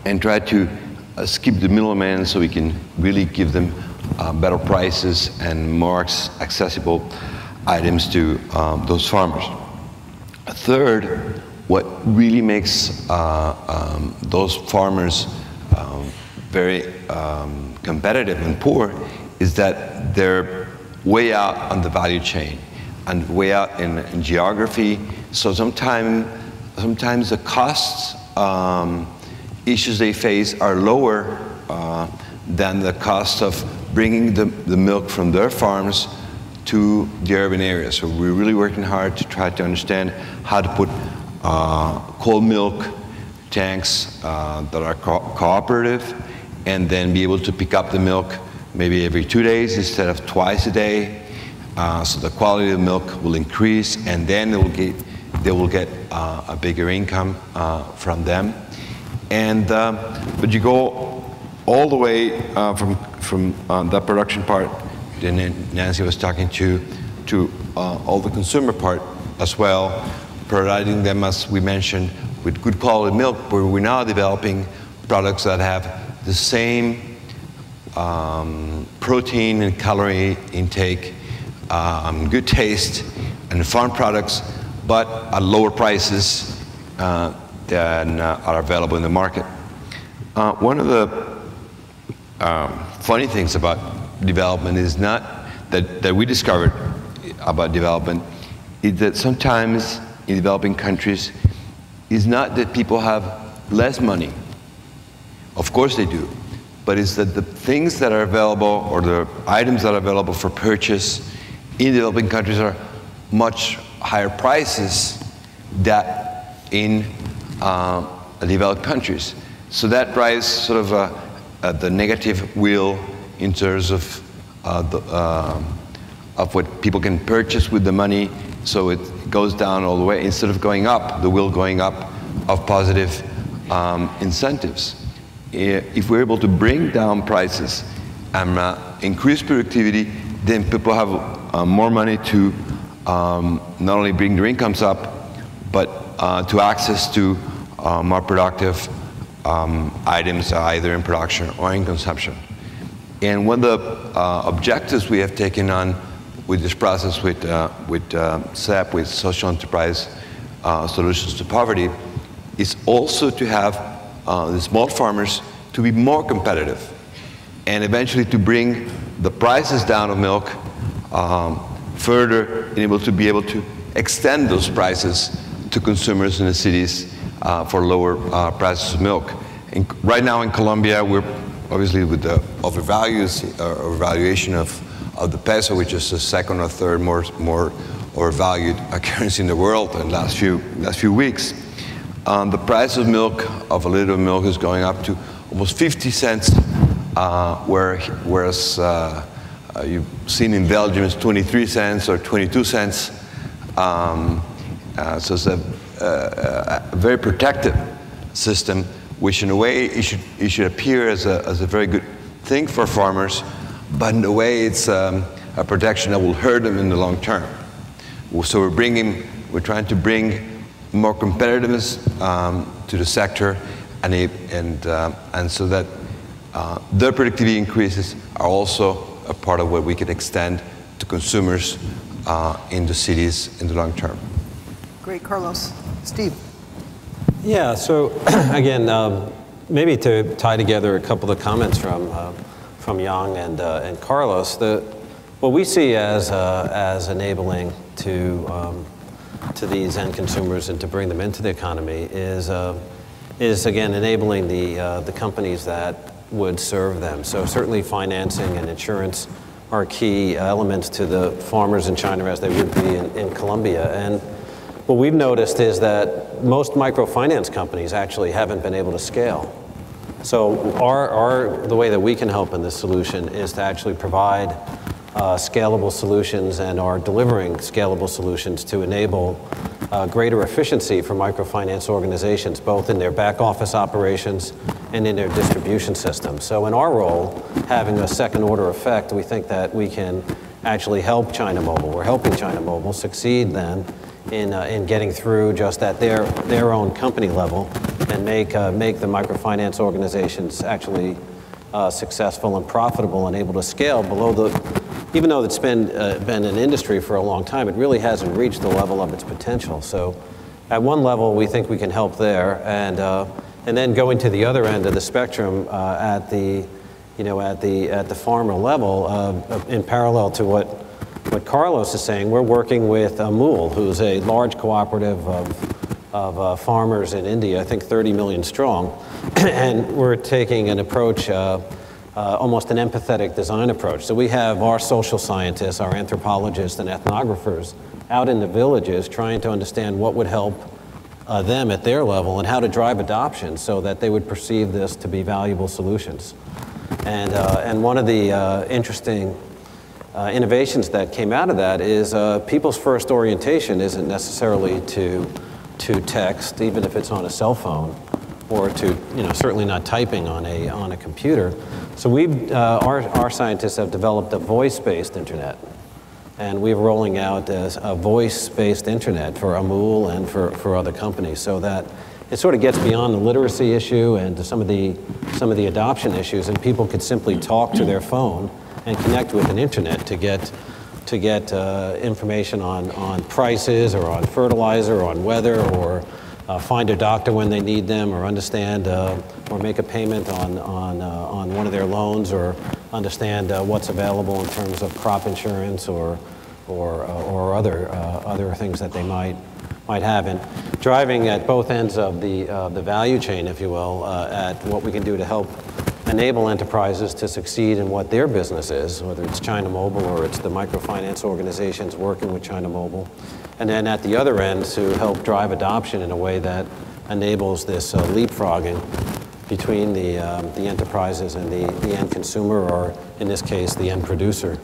and try to skip the middleman so we can really give them better prices and more accessible items to those farmers. Third, what really makes those farmers very competitive and poor is that they're way out on the value chain and way out in geography. So sometimes the costs issues they face are lower than the cost of bringing the milk from their farms to the urban areas. So we're really working hard to try to understand how to put cold milk tanks that are cooperative, and then be able to pick up the milk maybe every 2 days instead of twice a day. So the quality of the milk will increase, and then they will get a bigger income from them. And but you go all the way from that production part, and Nancy was talking to all the consumer part as well, providing them, as we mentioned, with good quality milk, where we're now developing products that have the same protein and calorie intake, good taste, and farm products, but at lower prices than are available in the market. One of the funny things about development is not that we discovered about development, is that sometimes in developing countries is not that people have less money. Of course they do, but it's that the things that are available, or the items that are available for purchase in developing countries, are much higher prices than in developed countries. So that drives sort of the negative wheel in terms of what people can purchase with the money. So it goes down all the way instead of going up, the wheel going up of positive incentives. If we're able to bring down prices and increase productivity, then people have more money to not only bring their incomes up, but to access to more productive items, either in production or in consumption. And one of the objectives we have taken on with this process with SEP, with Social Enterprise Solutions to Poverty, is also to have the small farmers to be more competitive, and eventually to bring the prices down of milk further, and able to extend those prices to consumers in the cities for lower prices of milk. And right now in Colombia, we're obviously with the overvaluation of the peso, which is the second or third more overvalued currency in the world in the last few weeks. The price of milk, of a liter of milk, is going up to almost 50 cents, whereas you've seen in Belgium it's 23 cents or 22 cents. So it's a very protective system, which in a way it should appear as a very good thing for farmers, but in a way it's a protection that will hurt them in the long term. So we're trying to bring more competitiveness to the sector, and so that their productivity increases are also a part of what we can extend to consumers in the cities in the long term. Great, Carlos. Steve. Yeah, so again, maybe to tie together a couple of comments from Yang and Carlos, what we see as enabling to these end consumers and to bring them into the economy is again enabling the companies that would serve them. So certainly financing and insurance are key elements to the farmers in China as they would be in Colombia. And what we've noticed is that most microfinance companies actually haven't been able to scale. So the way that we can help in this solution is to actually provide scalable solutions and are delivering scalable solutions to enable greater efficiency for microfinance organizations, both in their back office operations and in their distribution systems. So in our role, having a second order effect, we think that we can actually help China Mobile. We're helping China Mobile succeed then in getting through just at their own company level and make the microfinance organizations actually successful and profitable and able to scale below even though it's been an industry for a long time, it really hasn't reached the level of its potential. So at one level, we think we can help there, and then going to the other end of the spectrum at the farmer level, in parallel to what Carlos is saying, we're working with Amul, who's a large cooperative of farmers in India, I think 30 million strong, and we're taking an approach, almost an empathetic design approach. So we have our social scientists, our anthropologists and ethnographers out in the villages trying to understand what would help them at their level and how to drive adoption so that they would perceive this to be valuable solutions. And one of the interesting innovations that came out of that is people's first orientation isn't necessarily to text, even if it's on a cell phone, or to, certainly not typing on a computer. So our scientists have developed a voice-based internet, and we're rolling out a voice-based internet for Amul and for other companies, so that it sort of gets beyond the literacy issue and to some of the adoption issues, and people could simply talk to their phone and connect with an internet to get information on prices or on fertilizer or on weather or find a doctor when they need them, or understand or make a payment on one of their loans, or understand what's available in terms of crop insurance or other things that they might have. And driving at both ends of the value chain, if you will, at what we can do to help enable enterprises to succeed in what their business is, whether it's China Mobile or it's the microfinance organizations working with China Mobile. And then at the other end, to help drive adoption in a way that enables this leapfrogging between the enterprises and the end consumer, or in this case, the end producer,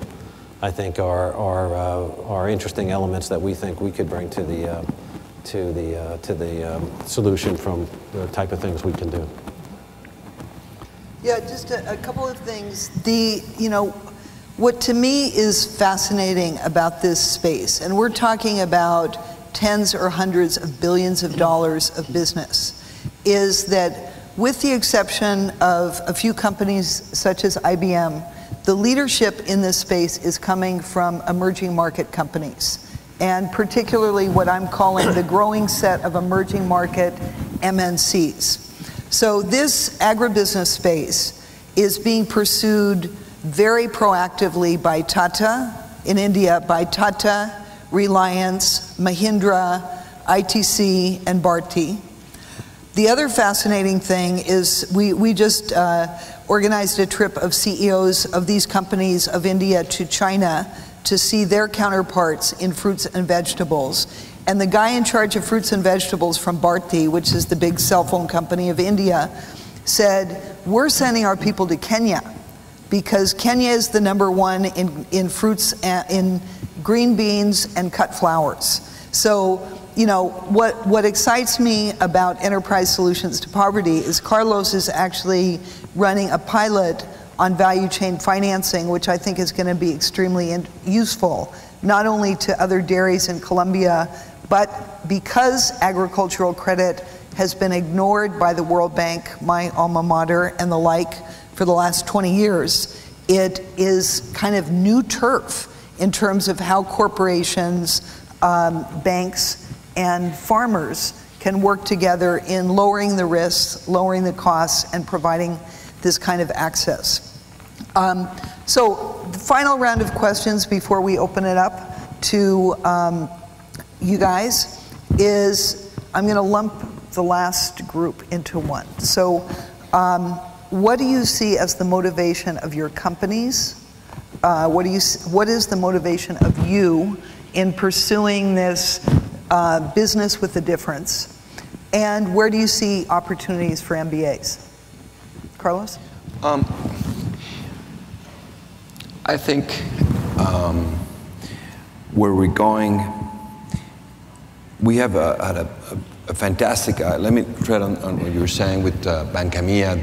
I think are interesting elements that we think we could bring to the solution from the type of things we can do. Yeah, just a couple of things. What to me is fascinating about this space, and we're talking about tens or hundreds of billions of dollars of business, is that with the exception of a few companies such as IBM, the leadership in this space is coming from emerging market companies, and particularly what I'm calling the growing set of emerging market MNCs. So this agribusiness space is being pursued very proactively by Tata in India, by Tata, Reliance, Mahindra, ITC, and Bharti. The other fascinating thing is we just organized a trip of CEOs of these companies of India to China to see their counterparts in fruits and vegetables. And the guy in charge of fruits and vegetables from Bharti, which is the big cell phone company of India, said, we're sending our people to Kenya because Kenya is the #1 in fruits, in green beans and cut flowers. So, what excites me about Enterprise Solutions to Poverty is Carlos is actually running a pilot on value chain financing, which I think is going to be extremely useful, not only to other dairies in Colombia, but because agricultural credit has been ignored by the World Bank, my alma mater, and the like for the last 20 years, it is kind of new turf in terms of how corporations, banks, and farmers can work together in lowering the risks, lowering the costs, and providing this kind of access. So the final round of questions before we open it up to you guys, is I'm going to lump the last group into one. So what do you see as the motivation of your companies? What is the motivation of you in pursuing this business with a difference? And where do you see opportunities for MBAs? Carlos? I think where we're going, we have had a fantastic, let me tread on what you were saying with Bancamia,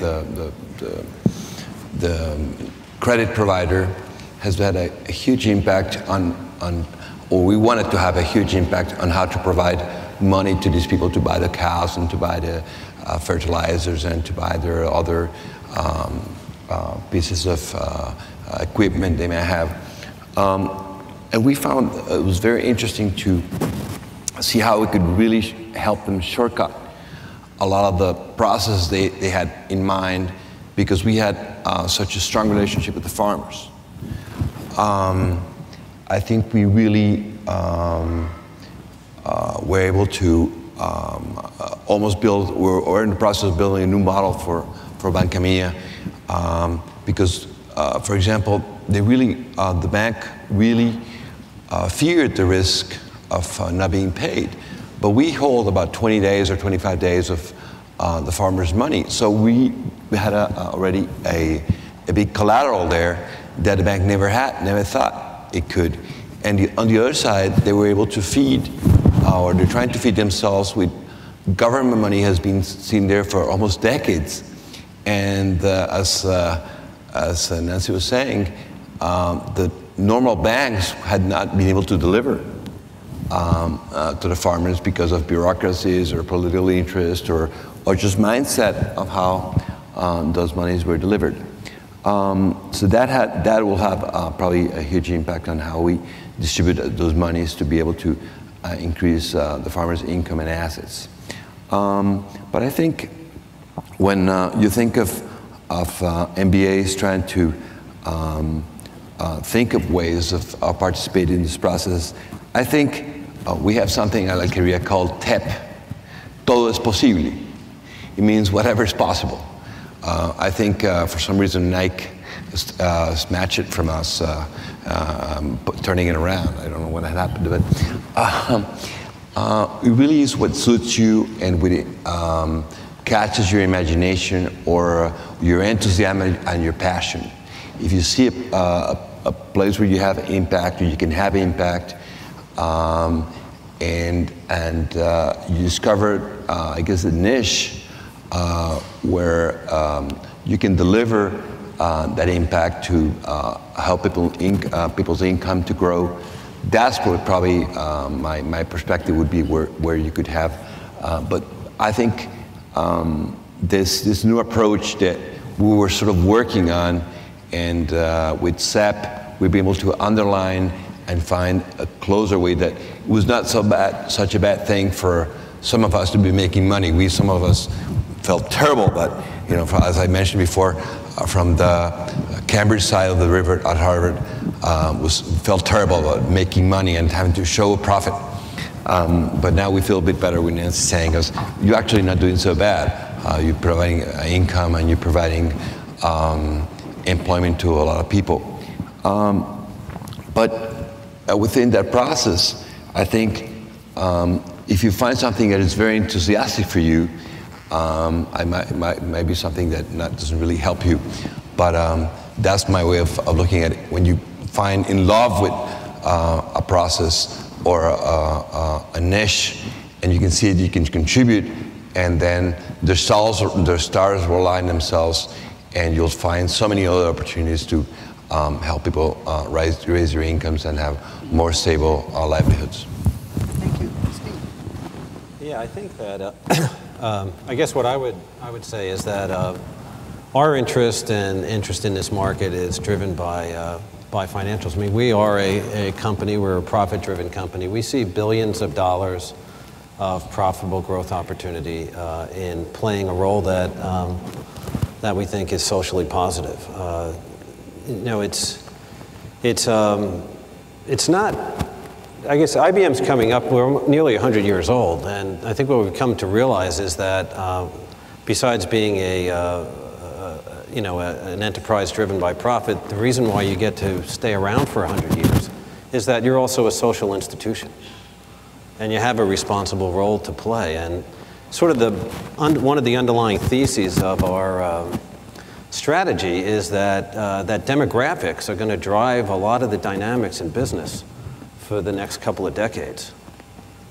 the credit provider, has had a huge impact or we wanted to have a huge impact on how to provide money to these people to buy the cows and to buy the fertilizers and to buy their other pieces of equipment they may have. And we found it was very interesting to see how we could really help them shortcut a lot of the process they had in mind, because we had such a strong relationship with the farmers. I think we really were able to almost build, we're in the process of building a new model for Bancamia, because, for example, they really, the bank really feared the risk of not being paid. But we hold about 20 days or 25 days of the farmer's money. So we had already a big collateral there that the bank never thought it could. And on the other side, they were able to feed, or they're trying to feed themselves with government money has been seen there for almost decades. And as Nancy was saying, the normal banks had not been able to deliver to the farmers because of bureaucracies or political interest or just mindset of how those monies were delivered. So that will have probably a huge impact on how we distribute those monies to be able to increase the farmers' income and assets. But I think when you think of MBAs trying to think of ways of participating in this process, I think we have something at Alquería called TEP, todo es posible. It means whatever is possible. I think for some reason Nike snatched it from us, turning it around. I don't know what had happened to it. It really is what suits you and what catches your imagination or your enthusiasm and your passion. If you see a place where you have impact, or you can have impact, and you discover, I guess, a niche where you can deliver that impact to help people's income to grow. That's what probably my perspective would be where you could have. But I think this new approach that we were sort of working on, and with SEP, we've been able to underline and find a closer way that it was not such a bad thing for some of us to be making money. Some of us felt terrible, but as I mentioned before, from the Cambridge side of the river at Harvard, felt terrible about making money and having to show a profit. But now we feel a bit better when Nancy's saying us, you're actually not doing so bad. You're providing income and you're providing employment to a lot of people. But within that process, I think if you find something that is very enthusiastic for you, it might be something that doesn't really help you. But that's my way of looking at it. When you find in love with a process or a niche, and you can see it, you can contribute, and then the stars will align themselves, and you'll find so many other opportunities to help people raise their incomes and have more stable livelihoods. Thank you. Yeah, I think that I guess what I would say is that our interest in this market is driven by financials. I mean, we are a company. We're a profit-driven company. We see billions of dollars of profitable growth opportunity in playing a role that we think is socially positive. It's not I guess IBM's coming up, we're nearly 100 years old, and I think what we've come to realize is that besides being an enterprise driven by profit, the reason why you get to stay around for 100 years is that you're also a social institution, and you have a responsible role to play. And sort of one of the underlying theses of our strategy is that that demographics are going to drive a lot of the dynamics in business for the next couple of decades.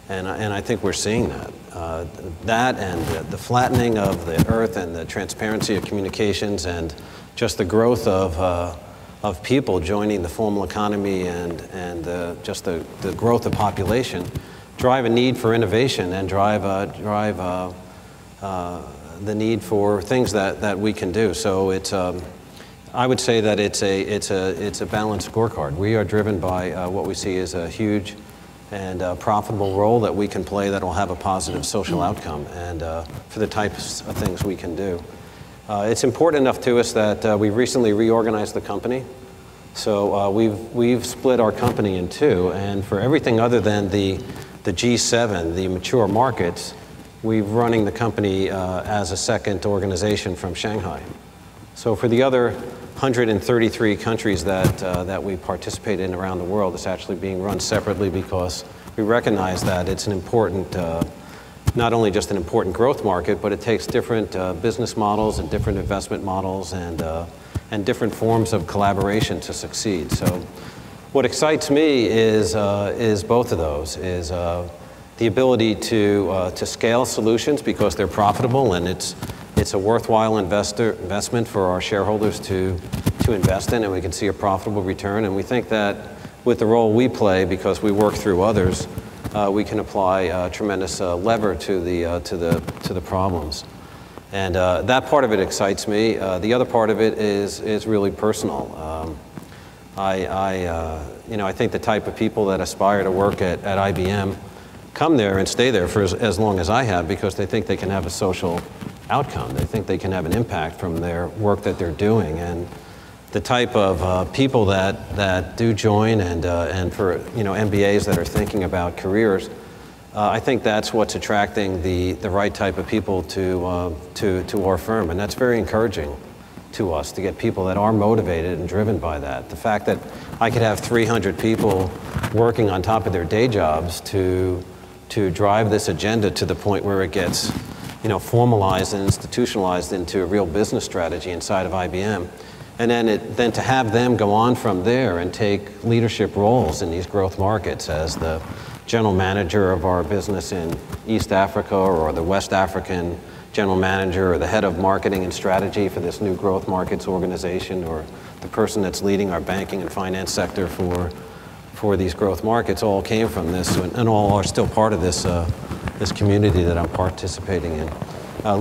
And I think we're seeing that. That and the flattening of the earth and the transparency of communications and just the growth of people joining the formal economy and just the growth of population drive a need for innovation and drive the need for things that we can do. So it's I would say that it's a balanced scorecard. We are driven by what we see as a huge and profitable role that we can play that will have a positive social outcome, and for the types of things we can do. It's important enough to us that we've recently reorganized the company. So we've split our company in two, and for everything other than the G7, the mature markets, we're running the company as a second organization from Shanghai. So for the other 133 countries that we participate in around the world, it's actually being run separately because we recognize that it's an important, not only just an important growth market, but it takes different business models and different investment models and different forms of collaboration to succeed. So what excites me is both of those, is the ability to scale solutions because they're profitable, and it's a worthwhile investment for our shareholders to invest in, and we can see a profitable return. And we think that with the role we play, because we work through others, we can apply tremendous lever to the problems. And that part of it excites me. The other part of it is really personal. I think the type of people that aspire to work at IBM come there and stay there for as long as I have because they think they can have a social outcome. They think they can have an impact from their work that they're doing. And the type of people that do join and for MBAs that are thinking about careers, I think that's what's attracting the right type of people to our firm, and that's very encouraging to us to get people that are motivated and driven by that. The fact that I could have 300 people working on top of their day jobs to drive this agenda to the point where it gets formalized and institutionalized into a real business strategy inside of IBM. And then to have them go on from there and take leadership roles in these growth markets as the general manager of our business in East Africa, or the West African general manager, or the head of marketing and strategy for this new growth markets organization, or the person that's leading our banking and finance sector for these growth markets, all came from this, and all are still part of this community that I'm participating in.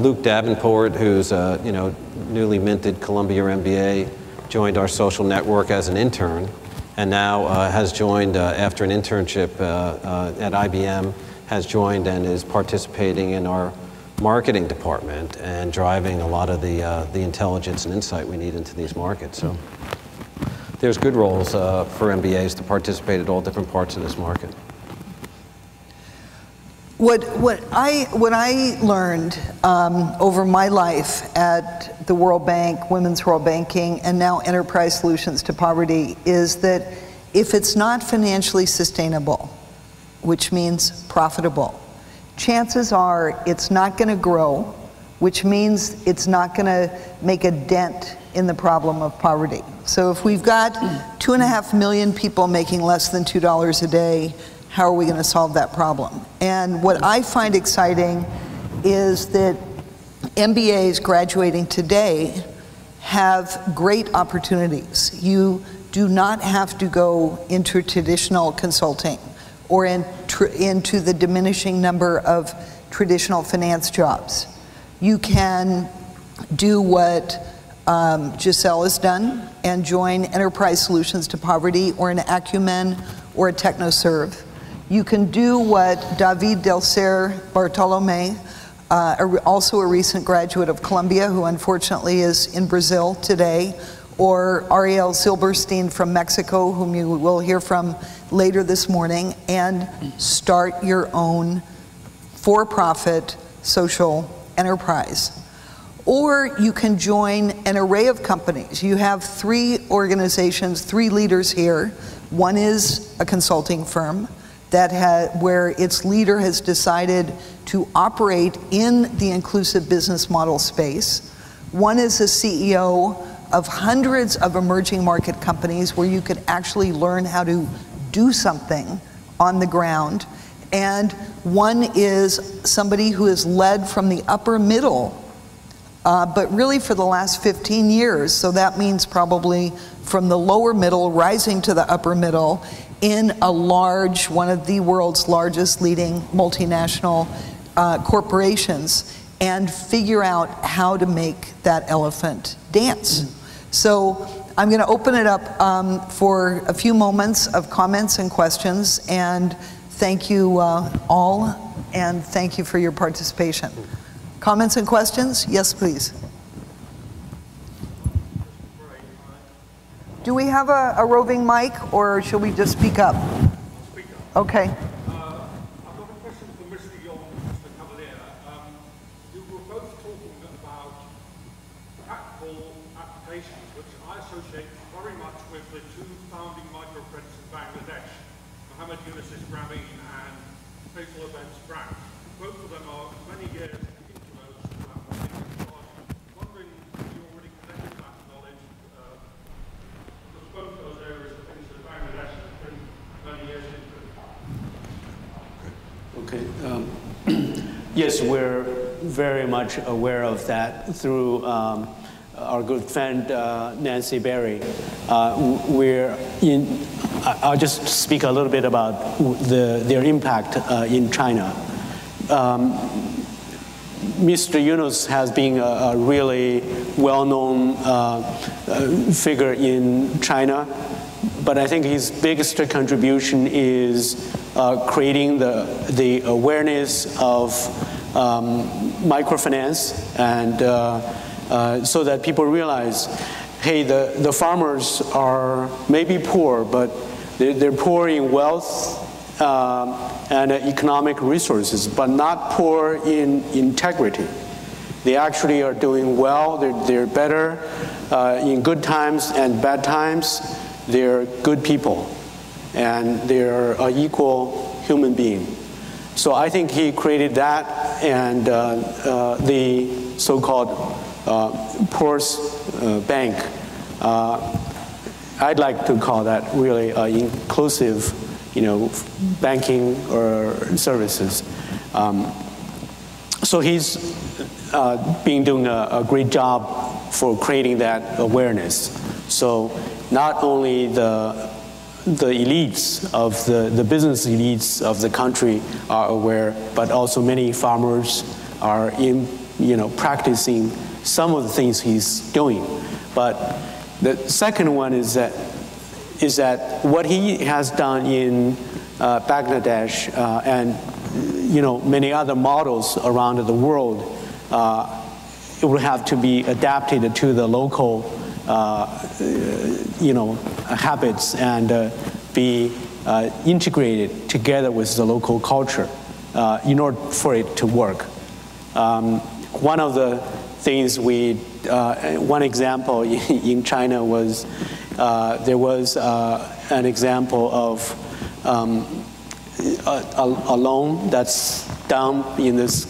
Luke Davenport, who's newly minted Columbia MBA, joined our social network as an intern, and now has joined after an internship at IBM, has joined and is participating in our marketing department and driving a lot of the intelligence and insight we need into these markets. So there's good roles for MBAs to participate at all different parts of this market. What I learned over my life at the World Bank, Women's World Banking, and now Enterprise Solutions to Poverty is that if it's not financially sustainable, which means profitable, chances are it's not going to grow, which means it's not going to make a dent in the problem of poverty. So if we've got 2.5 million people making less than $2 a day, how are we going to solve that problem? And what I find exciting is that MBAs graduating today have great opportunities. You do not have to go into traditional consulting or into the diminishing number of traditional finance jobs. You can do what Giselle has done and join Enterprise Solutions to Poverty or an Acumen or a TechnoServe. You can do what David Delcer Bartolome, also a recent graduate of Columbia, who unfortunately is in Brazil today, or Ariel Silberstein from Mexico, whom you will hear from later this morning, and start your own for-profit social enterprise. Or you can join an array of companies. You have 3 organizations, 3 leaders here. One is a consulting firm where its leader has decided to operate in the inclusive business model space. One is a CEO of hundreds of emerging market companies where you could actually learn how to do something on the ground. And one is somebody who has led from the upper middle, but really for the last 15 years. So that means probably from the lower middle rising to the upper middle in one of the world's largest leading multinational corporations, and figure out how to make that elephant dance. So I'm going to open it up for a few moments of comments and questions, and thank you all, and thank you for your participation. Comments and questions? Yes, please. Do we have a roving mic, or should we just speak up? Speak up. Okay. I've got a question for Mr. Young and Mr. Cavallier. You were both talking about practical applications, which I associate very much with the 2 founding microcredits in Bangladesh, Muhammad Yunus's Grameen and Faisal Ahmed's Grant. Both of them are many years into those applications. So I'm wondering if you already connected that knowledge, because both those areas are things that Bangladesh has been many years into. Okay. Yes, we're very much aware of that through our good friend Nancy Berry. I'll just speak a little bit about their impact in China. Mr. Yunus has been a really well-known figure in China, but I think his biggest contribution is creating the awareness of microfinance, and so that people realize, hey, the farmers are maybe poor, but they're poor in wealth and economic resources, but not poor in integrity. They actually are doing well. They're better in good times and bad times. They're good people, and they're an equal human being. So I think he created that, and the so-called Poor's Bank. I'd like to call that really inclusive, banking or services. So he's been doing a great job for creating that awareness. So not only the elites of the business elites of the country are aware, but also many farmers are practicing some of the things he's doing. But the second one is that what he has done in Bangladesh and many other models around the world, it will have to be adapted to the local habits and be integrated together with the local culture in order for it to work. One of the things one example in China was there was an example of a loan that's done in this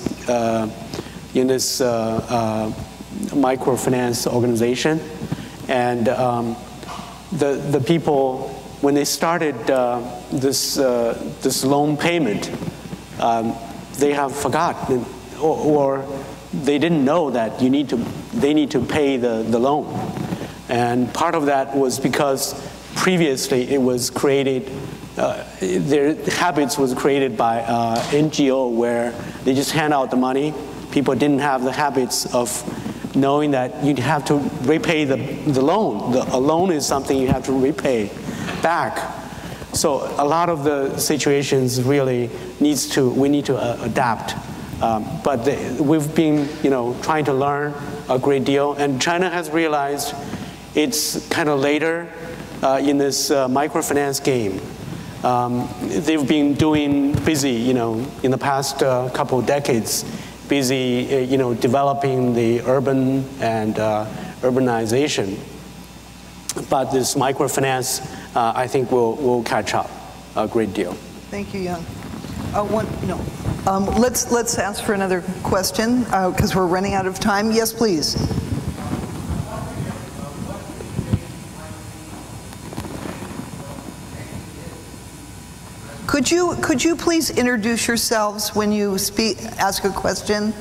microfinance organization, and the people, when they started this loan payment, they have forgotten or they didn't know that they need to pay the loan. And part of that was because previously it was created, their habits was created by NGO, where they just hand out the money. People didn't have the habits of knowing that you have to repay the loan. A loan is something you have to repay back. So a lot of the situations really we need to adapt. But we've been trying to learn a great deal, and China has realized it's kind of later in this microfinance game. They've been busy, in the past couple of decades, busy, developing the urban and urbanization. But this microfinance, I think, will catch up a great deal. Thank you, Young. Let's ask for another question because we're running out of time. Yes, please. Could you please introduce yourselves when you ask a question?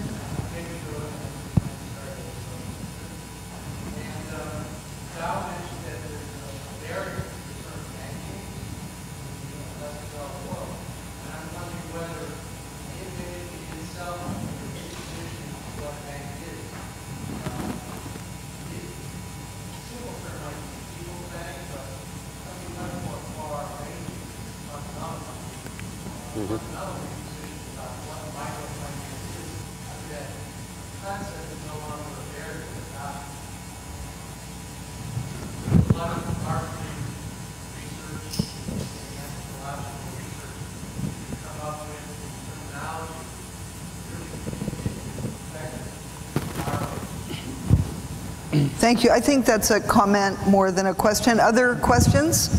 Thank you. I think that's a comment more than a question. Other questions?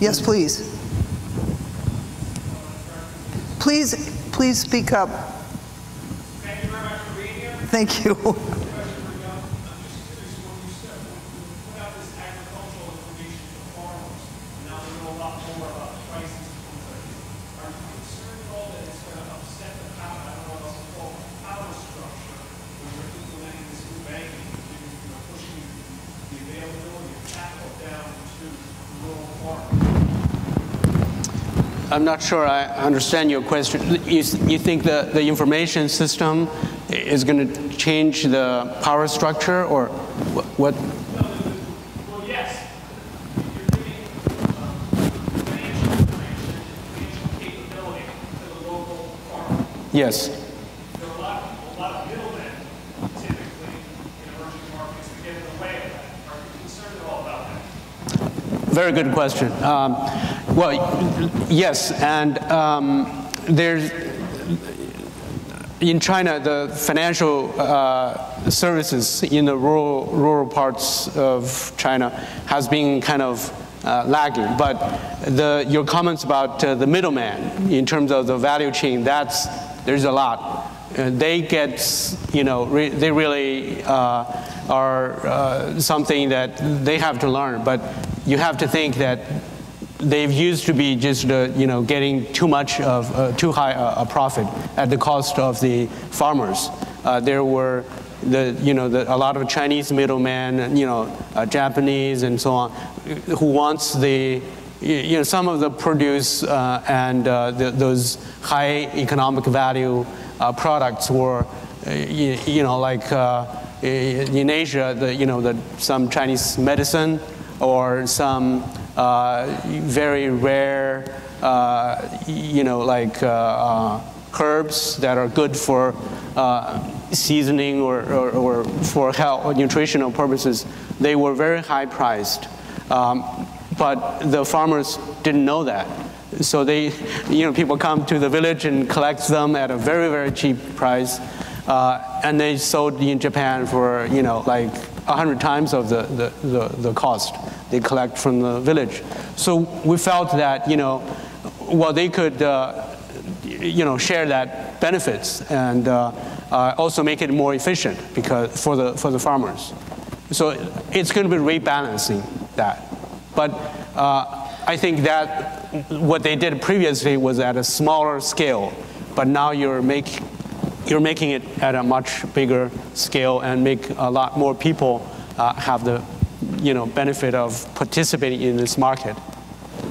Yes, please. Please speak up. Thank you very much for being here. Thank you. I'm not sure I understand your question. You think the information system is going to change the power structure, or what? Well, yes. You're giving financial information, financial capability to the local farmer. Yes. There are a lot of middlemen, typically, in emerging markets that get in the way of that. Are you concerned at all about that? Very good question. Well, yes, and in China, the financial services in the rural parts of China has been kind of lagging. But your comments about the middleman in terms of the value chain, there's a lot. They get, they really are something that they have to learn. But you have to think that they've used to be just, getting too high a profit at the cost of the farmers. There were a lot of Chinese middlemen, Japanese and so on, who wants some of the produce and those high economic value products were, like in Asia, some Chinese medicine or some very rare, herbs that are good for seasoning or for health, nutritional purposes. They were very high priced, but the farmers didn't know that. So people come to the village and collect them at a very, very cheap price, and they sold in Japan for 100 times of the cost they collect from the village. So we felt that they could share that benefits and also make it more efficient because for the farmers. So it's going to be rebalancing that. But I think that what they did previously was at a smaller scale, but now you're making it at a much bigger scale and make a lot more people have the benefit of participating in this market.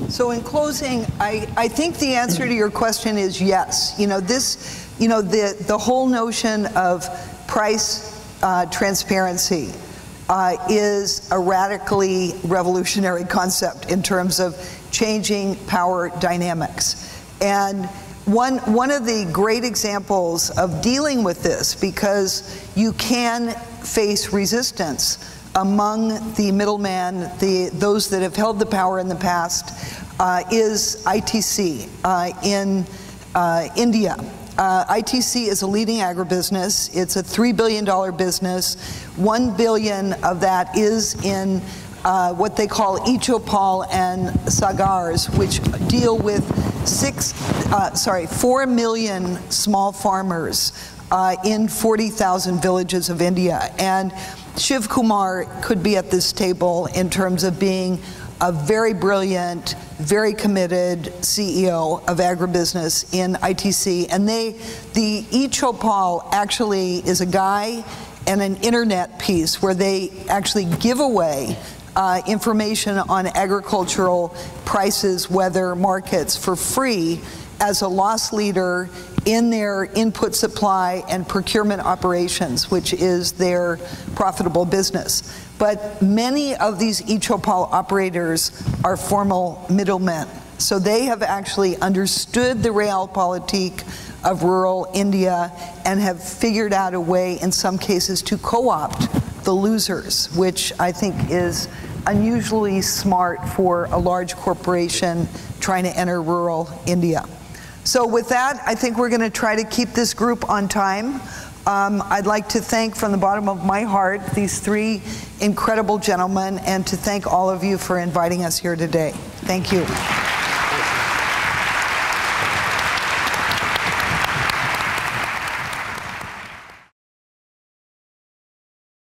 So in closing, I think the answer to your question is yes. The whole notion of price transparency is a radically revolutionary concept in terms of changing power dynamics. And one of the great examples of dealing with this, because you can face resistance among the middlemen, those that have held the power in the past, is ITC in India. ITC is a leading agribusiness. It's a $3 billion business. $1 billion of that is in what they call Ichopal and Sagars, which deal with 4 million small farmers in 40,000 villages of India. And Shiv Kumar could be at this table in terms of being a very brilliant, very committed CEO of agribusiness in ITC. And the Ichopal actually is a guy and an internet piece where they actually give away information on agricultural prices, weather, markets for free as a loss leader in their input supply and procurement operations, which is their profitable business. But many of these Ichopal operators are formal middlemen. So they have actually understood the realpolitik of rural India and have figured out a way, in some cases, to co-opt the losers, which I think is unusually smart for a large corporation trying to enter rural India. So with that, I think we're going to try to keep this group on time. I'd like to thank from the bottom of my heart these three incredible gentlemen and to thank all of you for inviting us here today. Thank you.